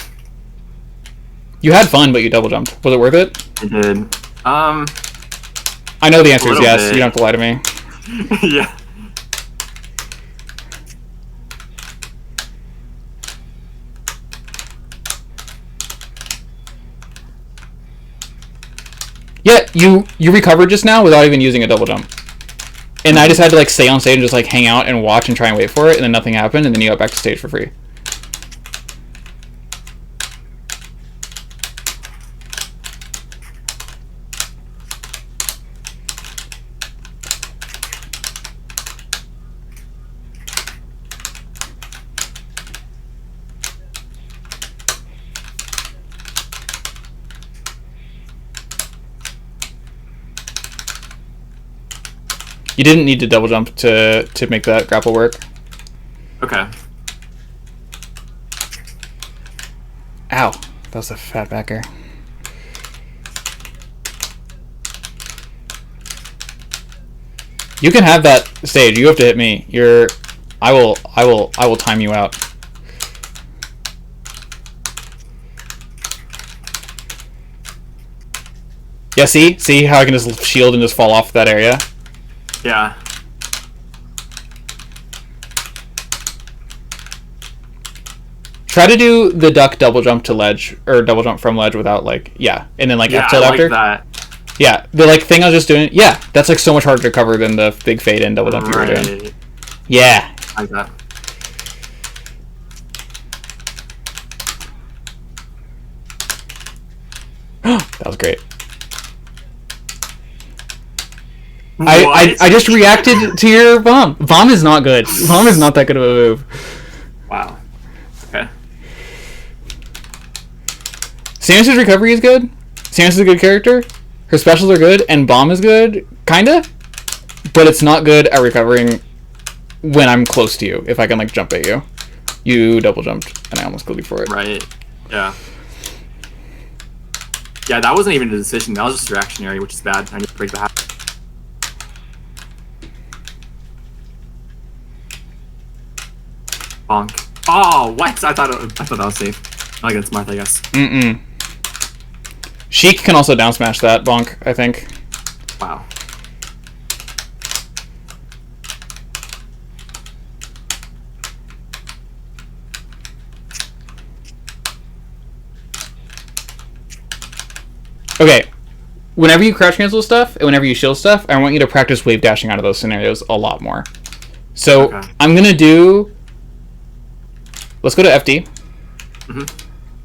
Speaker 1: You had fun, but you double jumped. Was it worth it?
Speaker 2: I did.
Speaker 1: I know the answer is
Speaker 2: little
Speaker 1: yes.
Speaker 2: bit.
Speaker 1: You don't have to lie to me.
Speaker 2: Yeah.
Speaker 1: Yeah, you recovered just now without even using a double jump. And I just had to like stay on stage and just like hang out and watch and try and wait for it, and then nothing happened, and then you got back to stage for free. You didn't need to double jump to make that grapple work.
Speaker 2: Okay.
Speaker 1: Ow. That was a fat backer. You can have that stage. You have to hit me. I will time you out. Yeah, see how I can just shield and just fall off that area?
Speaker 2: Yeah.
Speaker 1: Try to do the duck double jump to ledge, or double jump from ledge without like, yeah, and then like
Speaker 2: Yeah,
Speaker 1: F tilt
Speaker 2: I
Speaker 1: after.
Speaker 2: like that.
Speaker 1: Yeah, the like thing I was just doing. Yeah, that's like so much harder to cover than the big fade in double jump you were doing.
Speaker 2: Right.
Speaker 1: Yeah.
Speaker 2: I like that.
Speaker 1: That was great. I just reacted to your bomb. Bomb is not good. Bomb is not that good of a move.
Speaker 2: Wow. Okay.
Speaker 1: Samus's recovery is good. Samus is a good character. Her specials are good, and bomb is good, kinda. But it's not good at recovering when I'm close to you. If I can like jump at you, you double jumped, and I almost killed you for it.
Speaker 2: Right. Yeah. Yeah, that wasn't even a decision. That was just reactionary, which is bad. I need to break the habit. Bonk. Oh, what? I thought that was safe. I like it's Marth, I guess.
Speaker 1: Mm-mm. Sheik can also down smash that bonk, I think.
Speaker 2: Wow.
Speaker 1: Okay. Whenever you crouch cancel stuff, and whenever you shield stuff, I want you to practice wave dashing out of those scenarios a lot more. So,
Speaker 2: Okay.
Speaker 1: I'm gonna do... Let's go to FD.
Speaker 2: Mm-hmm.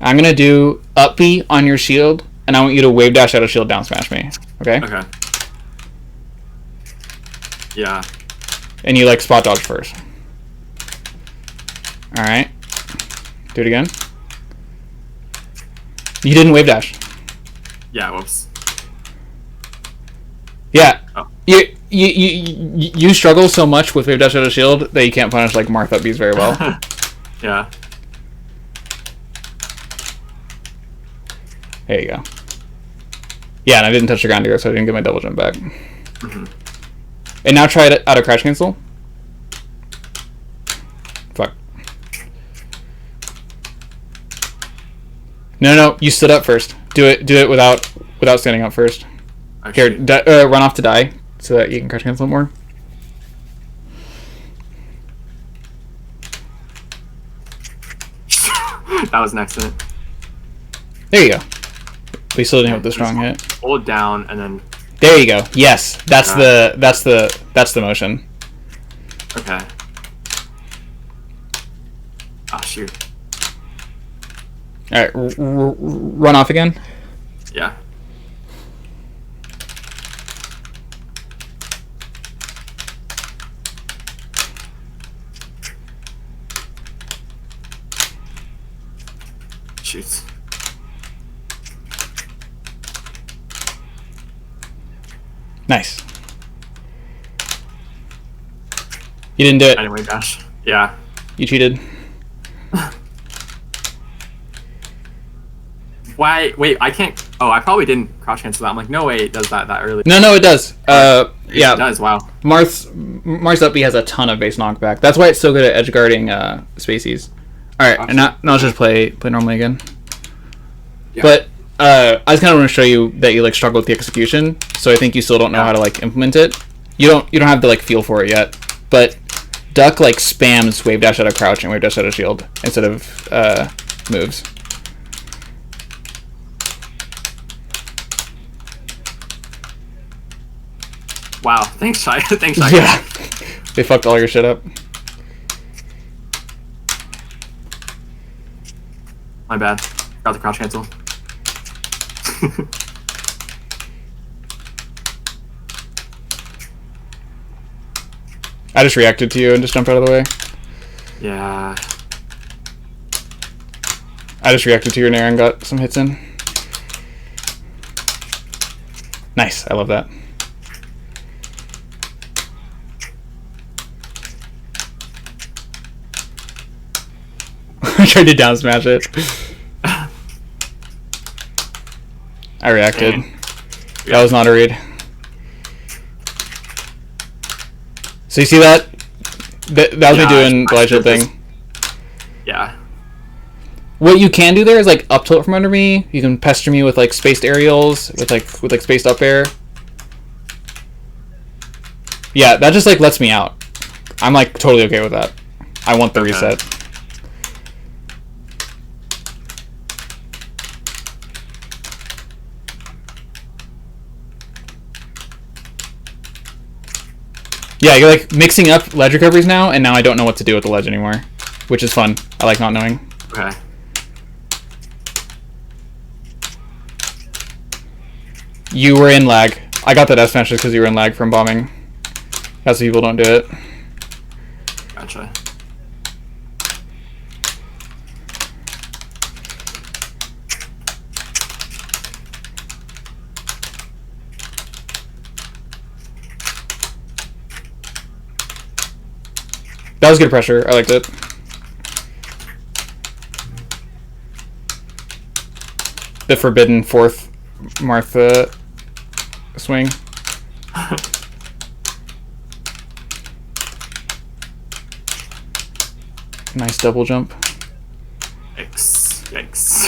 Speaker 1: I'm gonna do up B on your shield, and I want you to wave dash out of shield down smash me. Okay?
Speaker 2: Okay. Yeah.
Speaker 1: And you like spot dodge first. Alright. Do it again. You didn't wave dash.
Speaker 2: Yeah, whoops.
Speaker 1: Yeah.
Speaker 2: Oh.
Speaker 1: You struggle so much with wave dash out of shield that you can't punish like Marth up Bs very well.
Speaker 2: Yeah.
Speaker 1: There you go. Yeah, and I didn't touch the ground here, so I didn't get my double jump back.
Speaker 2: Mm-hmm.
Speaker 1: And now try it out of crouch cancel. Fuck. No, you stood up first. Do it without standing up first. Here, run off to die so that you can crouch cancel it more.
Speaker 2: That was an accident.
Speaker 1: There you go. We still didn't hit with the strong hit.
Speaker 2: Hold down and then.
Speaker 1: There you go. Yes, that's the motion.
Speaker 2: Okay. Ah, shoot.
Speaker 1: All right, run off again.
Speaker 2: Yeah. Shoot.
Speaker 1: Nice. You didn't do it.
Speaker 2: Anyway, dash. Yeah.
Speaker 1: You cheated.
Speaker 2: Why? Wait, I can't. Oh, I probably didn't crouch cancel that. I'm like, no way, it does that early.
Speaker 1: No, it does. Yeah.
Speaker 2: It does. Wow.
Speaker 1: Marth's up B has a ton of base knockback. That's why it's so good at edge guarding spacies. All right, and now let's just play normally again. Yeah. But I just kind of want to show you that you like struggle with the execution. So I think you still don't know how to like implement it. You don't have the like feel for it yet. But Duck like spams wave dash out of crouch and wave dash out of shield instead of moves.
Speaker 2: Wow, thanks, Shy. Thanks, Shy.
Speaker 1: Yeah, they fucked all your shit up.
Speaker 2: My bad. Got the crouch cancel.
Speaker 1: I just reacted to you and just jumped out of the way.
Speaker 2: Yeah.
Speaker 1: I just reacted to your nair and got some hits in. Nice, I love that. I tried to down smash it. I reacted. That was not a read. So you see that? That was me doing the light shield thing.
Speaker 2: Yeah.
Speaker 1: What you can do there is like up tilt from under me. You can pester me with like spaced aerials, with like spaced up air. Yeah, that just like lets me out. I'm like totally okay with that. I want the reset. Yeah, you're like mixing up ledge recoveries now, and now I don't know what to do with the ledge anymore, which is fun. I like not knowing.
Speaker 2: Okay.
Speaker 1: You were in lag. I got that S smash just because you were in lag from bombing. That's why people don't do it.
Speaker 2: Gotcha.
Speaker 1: That was good pressure. I liked it. The forbidden fourth Marth swing. Nice double jump.
Speaker 2: Yikes.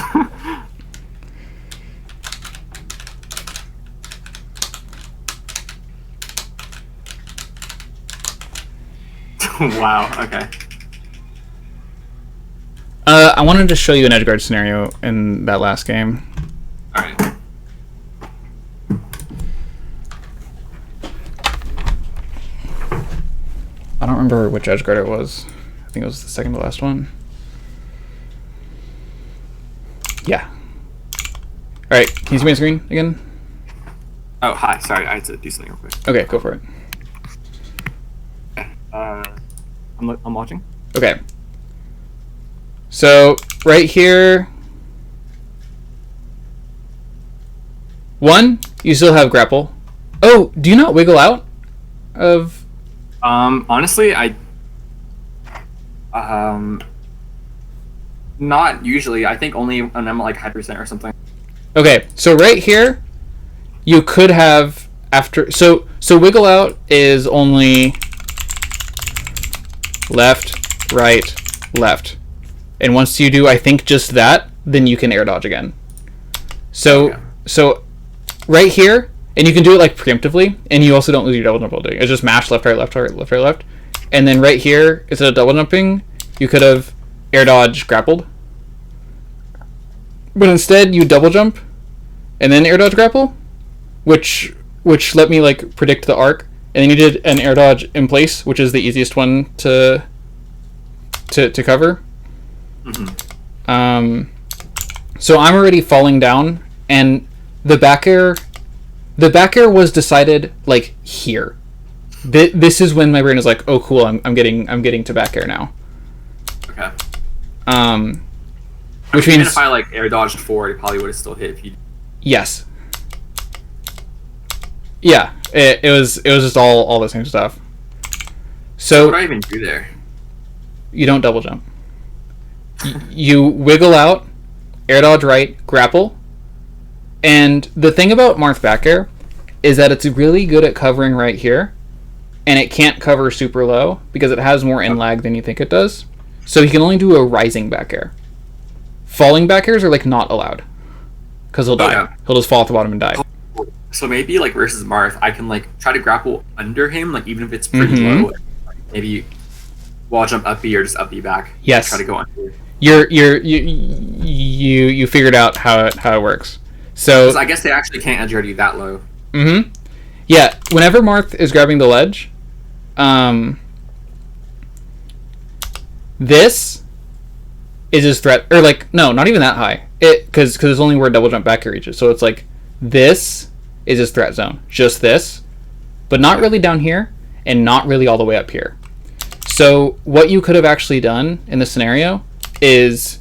Speaker 2: Wow, okay.
Speaker 1: I wanted to show you an edge guard scenario in that last game.
Speaker 2: Alright.
Speaker 1: I don't remember which edge guard it was. I think it was the second to last one. Yeah. Alright, can you see my screen again?
Speaker 2: Oh, hi. Sorry, I had to do something real quick.
Speaker 1: Okay, go for it.
Speaker 2: I'm watching.
Speaker 1: Okay. So, right here... One, you still have grapple. Oh, do you not wiggle out of...
Speaker 2: Honestly, not usually. I think only when I'm like 100% or something.
Speaker 1: Okay, so right here, you could have after... So wiggle out is only left, right, left. And once you do, I think, just that, then you can air dodge again. So, so right here, and you can do it like preemptively, and you also don't lose your double jump while doing it. It's just mash left, right, left, right, left, right, left. And then right here, instead of double jumping, you could have air dodge grappled. But instead, you double jump, and then air dodge grapple, which let me like predict the arc. And then you did an air dodge in place, which is the easiest one to cover.
Speaker 2: Mm-hmm.
Speaker 1: So I'm already falling down, and the back air was decided like here. This is when my brain is like, oh cool, I'm getting to back air now.
Speaker 2: Okay.
Speaker 1: Which
Speaker 2: means
Speaker 1: means
Speaker 2: if I like air dodged forward, it probably would have still hit if you.
Speaker 1: Yes. Yeah, it was just all the same stuff.
Speaker 2: So
Speaker 1: So
Speaker 2: what do I even do there?
Speaker 1: you don't double jump. You wiggle out, air dodge right, grapple. And the thing about Marth back air is that it's really good at covering right here, and it can't cover super low because it has more in lag than you think it does. So he can only do a rising back air. Falling back airs are like not allowed because he'll die.
Speaker 2: Yeah.
Speaker 1: He'll just fall at the bottom and die.
Speaker 2: So maybe like versus Marth, I can like try to grapple under him, like even if it's pretty
Speaker 1: Mhm.
Speaker 2: low. Maybe wall jump up B or just up B back.
Speaker 1: Yes.
Speaker 2: Try to go under.
Speaker 1: You figured out how it works. So
Speaker 2: 'Cause I guess they actually can't edge guard you that low.
Speaker 1: yeah, whenever Marth is grabbing the ledge, this is his threat, or like no, not even that high. It because it's only where double jump back air reaches. So it's like this is his threat zone, just this, but not really down here, and not really all the way up here. So what you could have actually done in this scenario is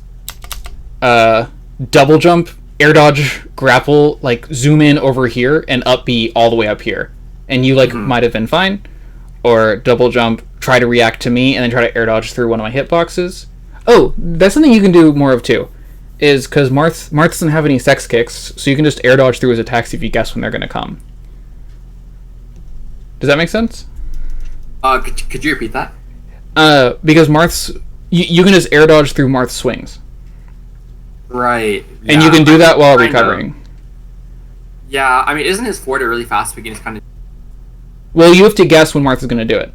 Speaker 1: double jump, air dodge, grapple, like zoom in over here and up B all the way up here, and you like might have been fine. Or double jump, try to react to me, and then try to air dodge through one of my hitboxes. Oh, that's something you can do more of too, is because Marth doesn't have any sex kicks, so you can just air dodge through his attacks if you guess when they're going to come. Does that make sense?
Speaker 2: Could you repeat that?
Speaker 1: Because Marth's... You can just air dodge through Marth's swings.
Speaker 2: Right.
Speaker 1: And you can do that while
Speaker 2: I know.
Speaker 1: recovering.
Speaker 2: Yeah, I mean, isn't his forward a really fast begin? Kind of.
Speaker 1: Well, you have to guess when Marth is going to do it.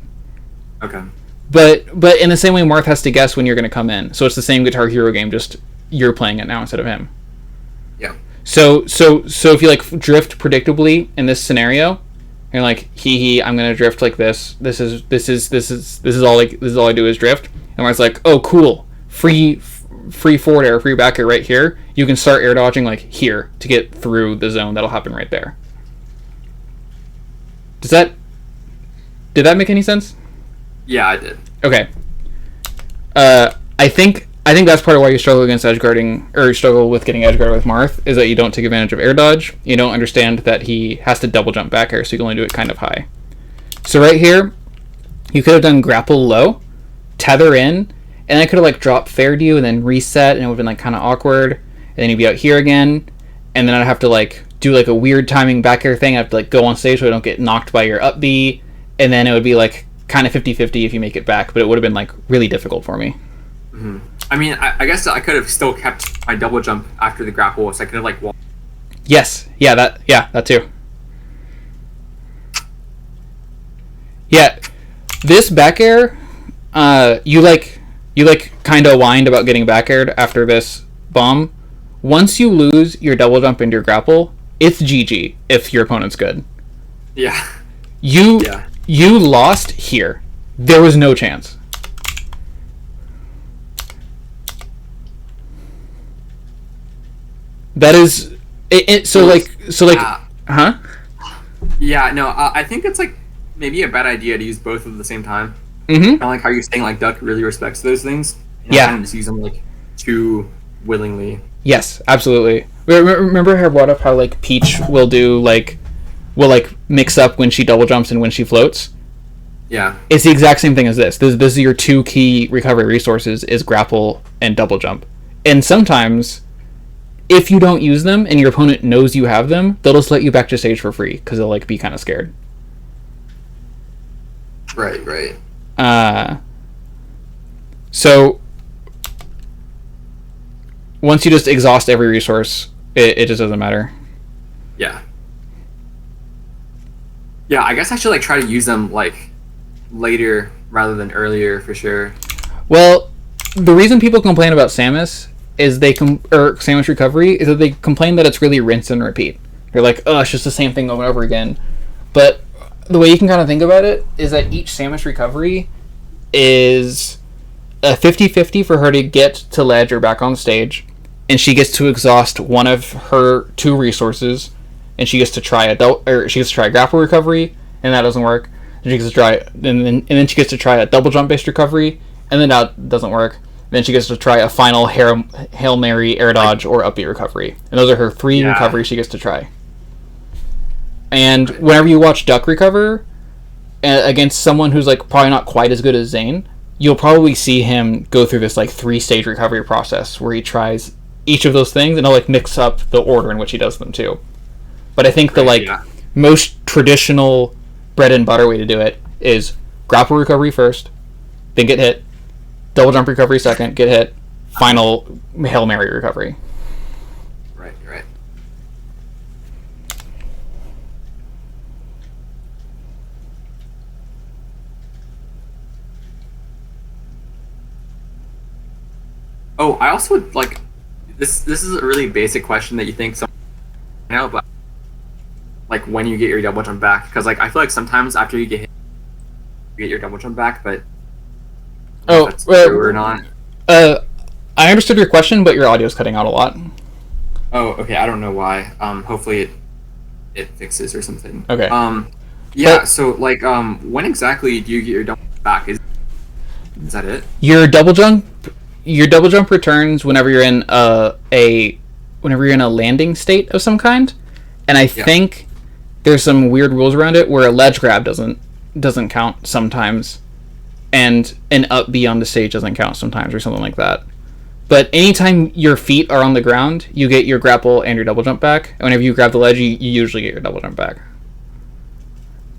Speaker 2: Okay.
Speaker 1: But in the same way, Marth has to guess when you're going to come in. So it's the same Guitar Hero game, just you're playing it now instead of him.
Speaker 2: Yeah.
Speaker 1: So if you like drift predictably in this scenario, you're like, I'm gonna drift like this. This is all I do is drift. And where it's like, oh cool, free forward air, free back air right here. You can start air dodging like here to get through the zone. That'll happen right there. Did that make any sense?
Speaker 2: Yeah, I did.
Speaker 1: Okay. I think that's part of why you struggle against edge guarding, or struggle with getting edge guard with Marth, is that you don't take advantage of air dodge. You don't understand that he has to double jump back air, so you can only do it kind of high. So right here, you could have done grapple low, tether in, and I could have like dropped fair to you and then reset, and it would have been like kind of awkward. And then you'd be out here again, and then I'd have to like do like a weird timing back air thing. I have to like go on stage so I don't get knocked by your up B, and then it would be like kind of 50-50 if you make it back, but it would have been like really difficult for me.
Speaker 2: Mm-hmm. I mean, I guess I could have still kept my double jump after the grapple, so I could have like walled.
Speaker 1: Yes, that too. Yeah, this back air, you kind of whined about getting back aired after this bomb. Once you lose your double jump and your grapple, it's GG if your opponent's good.
Speaker 2: Yeah.
Speaker 1: You lost here. There was no chance. That is it. So huh?
Speaker 2: Yeah, no, I think it's like maybe a bad idea to use both at the same time.
Speaker 1: Mm-hmm.
Speaker 2: Kind of like how you're saying like Duck really respects those things.
Speaker 1: Yeah.
Speaker 2: Kind of just use them like too willingly.
Speaker 1: Yes, absolutely. Remember how I brought up how like Peach will mix up when she double jumps and when she floats?
Speaker 2: Yeah.
Speaker 1: It's the exact same thing as this. This is your two key recovery resources, is grapple and double jump. And sometimes, if you don't use them and your opponent knows you have them, they'll just let you back to stage for free because they'll like be kind of scared.
Speaker 2: Right.
Speaker 1: So once you just exhaust every resource, it just doesn't matter.
Speaker 2: Yeah. Yeah, I guess I should like try to use them like later rather than earlier for sure.
Speaker 1: Well, the reason people complain about Samus is Samus recovery is that they complain that it's really rinse and repeat. They're like, oh, it's just the same thing over and over again. But the way you can kind of think about it is that each Samus recovery is a 50-50 for her to get to ledge or back on stage, and she gets to exhaust one of her two resources, and she gets to try a grapple recovery, and that doesn't work. And she gets to try, and then she gets to try a double jump based recovery, and then that doesn't work. Then she gets to try a final Hail Mary, air dodge, or up B recovery. And those are her three recoveries she gets to try. And whenever you watch Duck recover, against someone who's like probably not quite as good as Zane, you'll probably see him go through this like 3-stage recovery process where he tries each of those things, and he'll like mix up the order in which he does them too. But I think the like most traditional bread and butter way to do it is grapple recovery first, then get hit, double jump recovery second, get hit, final Hail Mary recovery.
Speaker 2: Right. Oh, I also would like this is a really basic question that you think some know, but like when you get your double jump back, because like I feel like sometimes after you get hit, you get your double jump back, but
Speaker 1: oh,
Speaker 2: that's true or not.
Speaker 1: I understood your question, but your audio's cutting out a lot.
Speaker 2: Oh, okay. I don't know why. Hopefully it fixes or something.
Speaker 1: Okay.
Speaker 2: Yeah. So like, when exactly do you get your double jump back? Is that it?
Speaker 1: Your double jump returns whenever you're in a landing state of some kind, and I think there's some weird rules around it where a ledge grab doesn't count sometimes, and an up beyond the stage doesn't count sometimes, or something like that. But anytime your feet are on the ground, you get your grapple and your double jump back. And whenever you grab the ledge, you usually get your double jump back.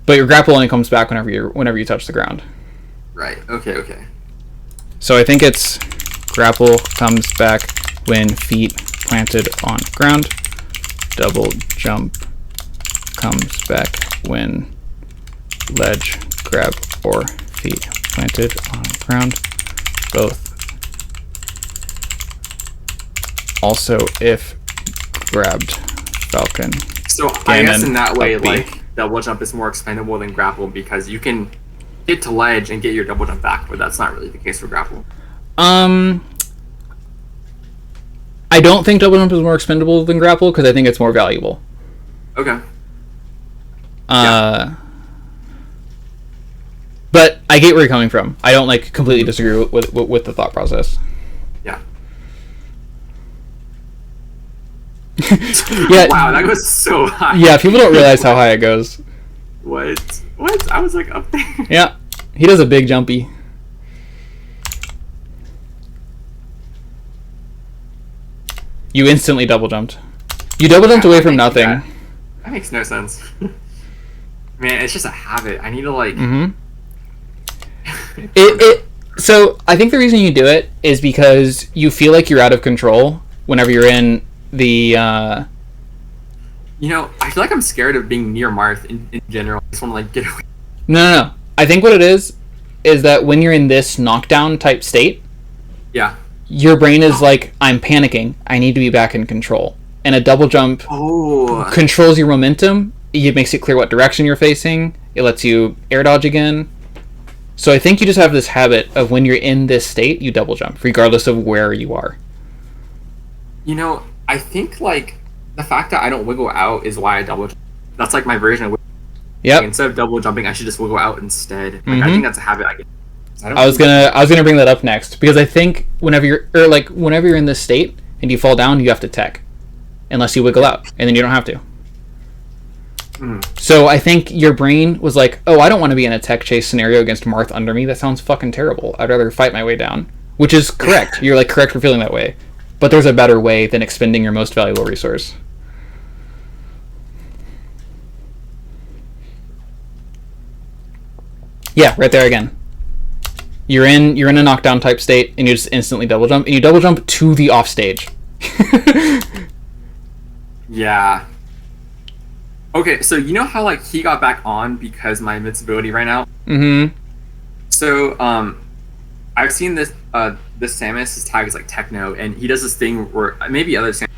Speaker 1: But your grapple only comes back whenever you touch the ground.
Speaker 2: Right. Okay.
Speaker 1: So I think it's grapple comes back when feet planted on ground. Double jump comes back when ledge grab or feet planted on ground. Both. Also, if grabbed falcon.
Speaker 2: So I guess in that way, like double jump is more expendable than grapple because you can get to ledge and get your double jump back, but that's not really the case for grapple.
Speaker 1: I don't think double jump is more expendable than grapple because I think it's more valuable.
Speaker 2: Okay.
Speaker 1: But I get where you're coming from. I don't like completely disagree with the thought process.
Speaker 2: Yeah.
Speaker 1: Yeah.
Speaker 2: Wow, that goes so high.
Speaker 1: Yeah, people don't realize how high it goes.
Speaker 2: What? I was like up there.
Speaker 1: Yeah, he does a big jumpy. You instantly double jumped. You double jumped away from nothing.
Speaker 2: That makes no sense. Man, it's just a habit. I need to like.
Speaker 1: Mm-hmm. So I think the reason you do it is because you feel like you're out of control whenever you're in the.
Speaker 2: You know, I feel like I'm scared of being near Marth in general. I just want to like get away.
Speaker 1: No. I think what it is that when you're in this knockdown type state,
Speaker 2: yeah,
Speaker 1: your brain is like, I'm panicking. I need to be back in control. And a double jump controls your momentum. It makes it clear what direction you're facing. It lets you air dodge again. So I think you just have this habit of when you're in this state, you double jump, regardless of where you are.
Speaker 2: You know, I think like the fact that I don't wiggle out is why I double jump. That's like my version of wiggle.
Speaker 1: Yep.
Speaker 2: Like, instead of double jumping, I should just wiggle out instead. Like, I think that's a habit I get.
Speaker 1: I was gonna bring that up next because I think whenever you're in this state and you fall down, you have to tech, unless you wiggle out, and then you don't have to. So I think your brain was like, oh, I don't want to be in a tech chase scenario against Marth under me. That sounds fucking terrible. I'd rather fight my way down, which is correct. You're like correct for feeling that way, but there's a better way than expending your most valuable resource. Yeah, right there again. You're in a knockdown type state, and you just instantly double jump, and you double jump to the off stage.
Speaker 2: Yeah. Okay, so you know how like he got back on because my invincibility ran out?
Speaker 1: Mm-hmm.
Speaker 2: So I've seen this this Samus, his tag is like techno, and he does this thing where maybe other Samus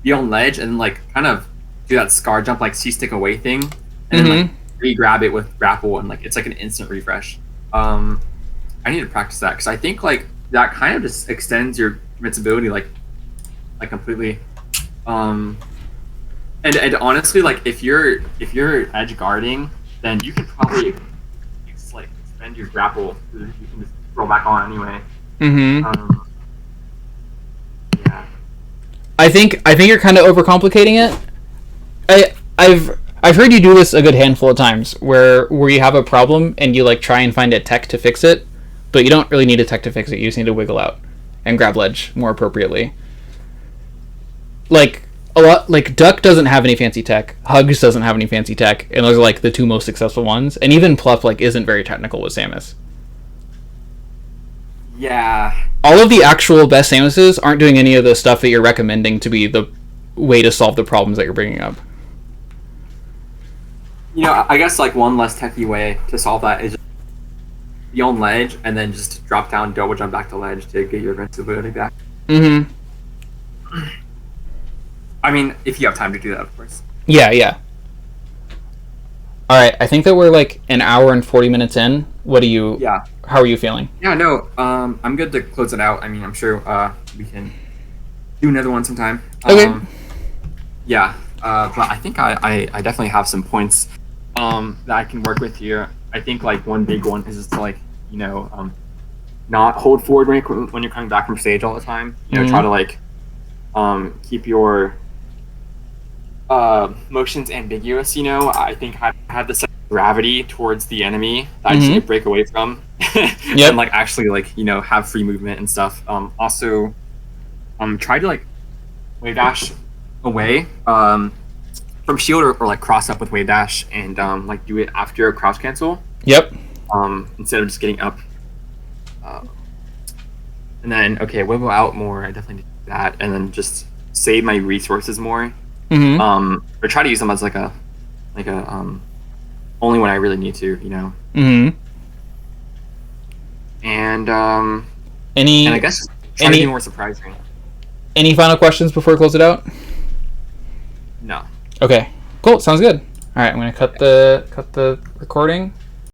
Speaker 2: be on ledge and like kind of do that scar jump like C-stick away thing, and then like re-grab it with grapple, and like it's like an instant refresh. I need to practice that because I think like that kind of just extends your invincibility like completely. And honestly, like if you're edge guarding, then you can probably like expend your grapple. You can just roll back on anyway.
Speaker 1: Mm-hmm.
Speaker 2: Yeah.
Speaker 1: I think you're kind of overcomplicating it. I've I've heard you do this a good handful of times, where you have a problem and you like try and find a tech to fix it, but you don't really need a tech to fix it. You just need to wiggle out and grab ledge more appropriately. Like a lot, like Duck doesn't have any fancy tech, Hugs doesn't have any fancy tech, and those are like the two most successful ones. And even Pluff like isn't very technical with Samus.
Speaker 2: Yeah.
Speaker 1: All of the actual best Samuses aren't doing any of the stuff that you're recommending to be the way to solve the problems that you're bringing up.
Speaker 2: You know, I guess like one less techy way to solve that is just be on ledge and then just drop down, double jump back to ledge to get your invincibility back.
Speaker 1: Mm-hmm.
Speaker 2: I mean, if you have time to do that, of course.
Speaker 1: Yeah. All right, I think that we're like an hour and 40 minutes in. What do you?
Speaker 2: Yeah.
Speaker 1: How are you feeling?
Speaker 2: Yeah, no. I'm good to close it out. I mean, I'm sure we can do another one sometime.
Speaker 1: Okay.
Speaker 2: Yeah. But I think I definitely have some points that I can work with here. I think like one big one is just to like, you know, not hold forward when you're coming back from stage all the time. You know, try to like keep your motions ambiguous. You know, I think I have this gravity towards the enemy that I just need to break away from. And like actually like, you know, have free movement and stuff. Also try to like wave dash away from shield or like cross up with wave dash and like do it after a crouch cancel.
Speaker 1: Yep.
Speaker 2: Instead of just getting up. And then wiggle out more. I definitely need to do that, and then just save my resources more. Or try to use them as like a only when I really need to, you know. And and I guess try to be more surprising.
Speaker 1: Any final questions before we close it out?
Speaker 2: No.
Speaker 1: Okay. Cool. Sounds good. All right. I'm gonna cut the recording.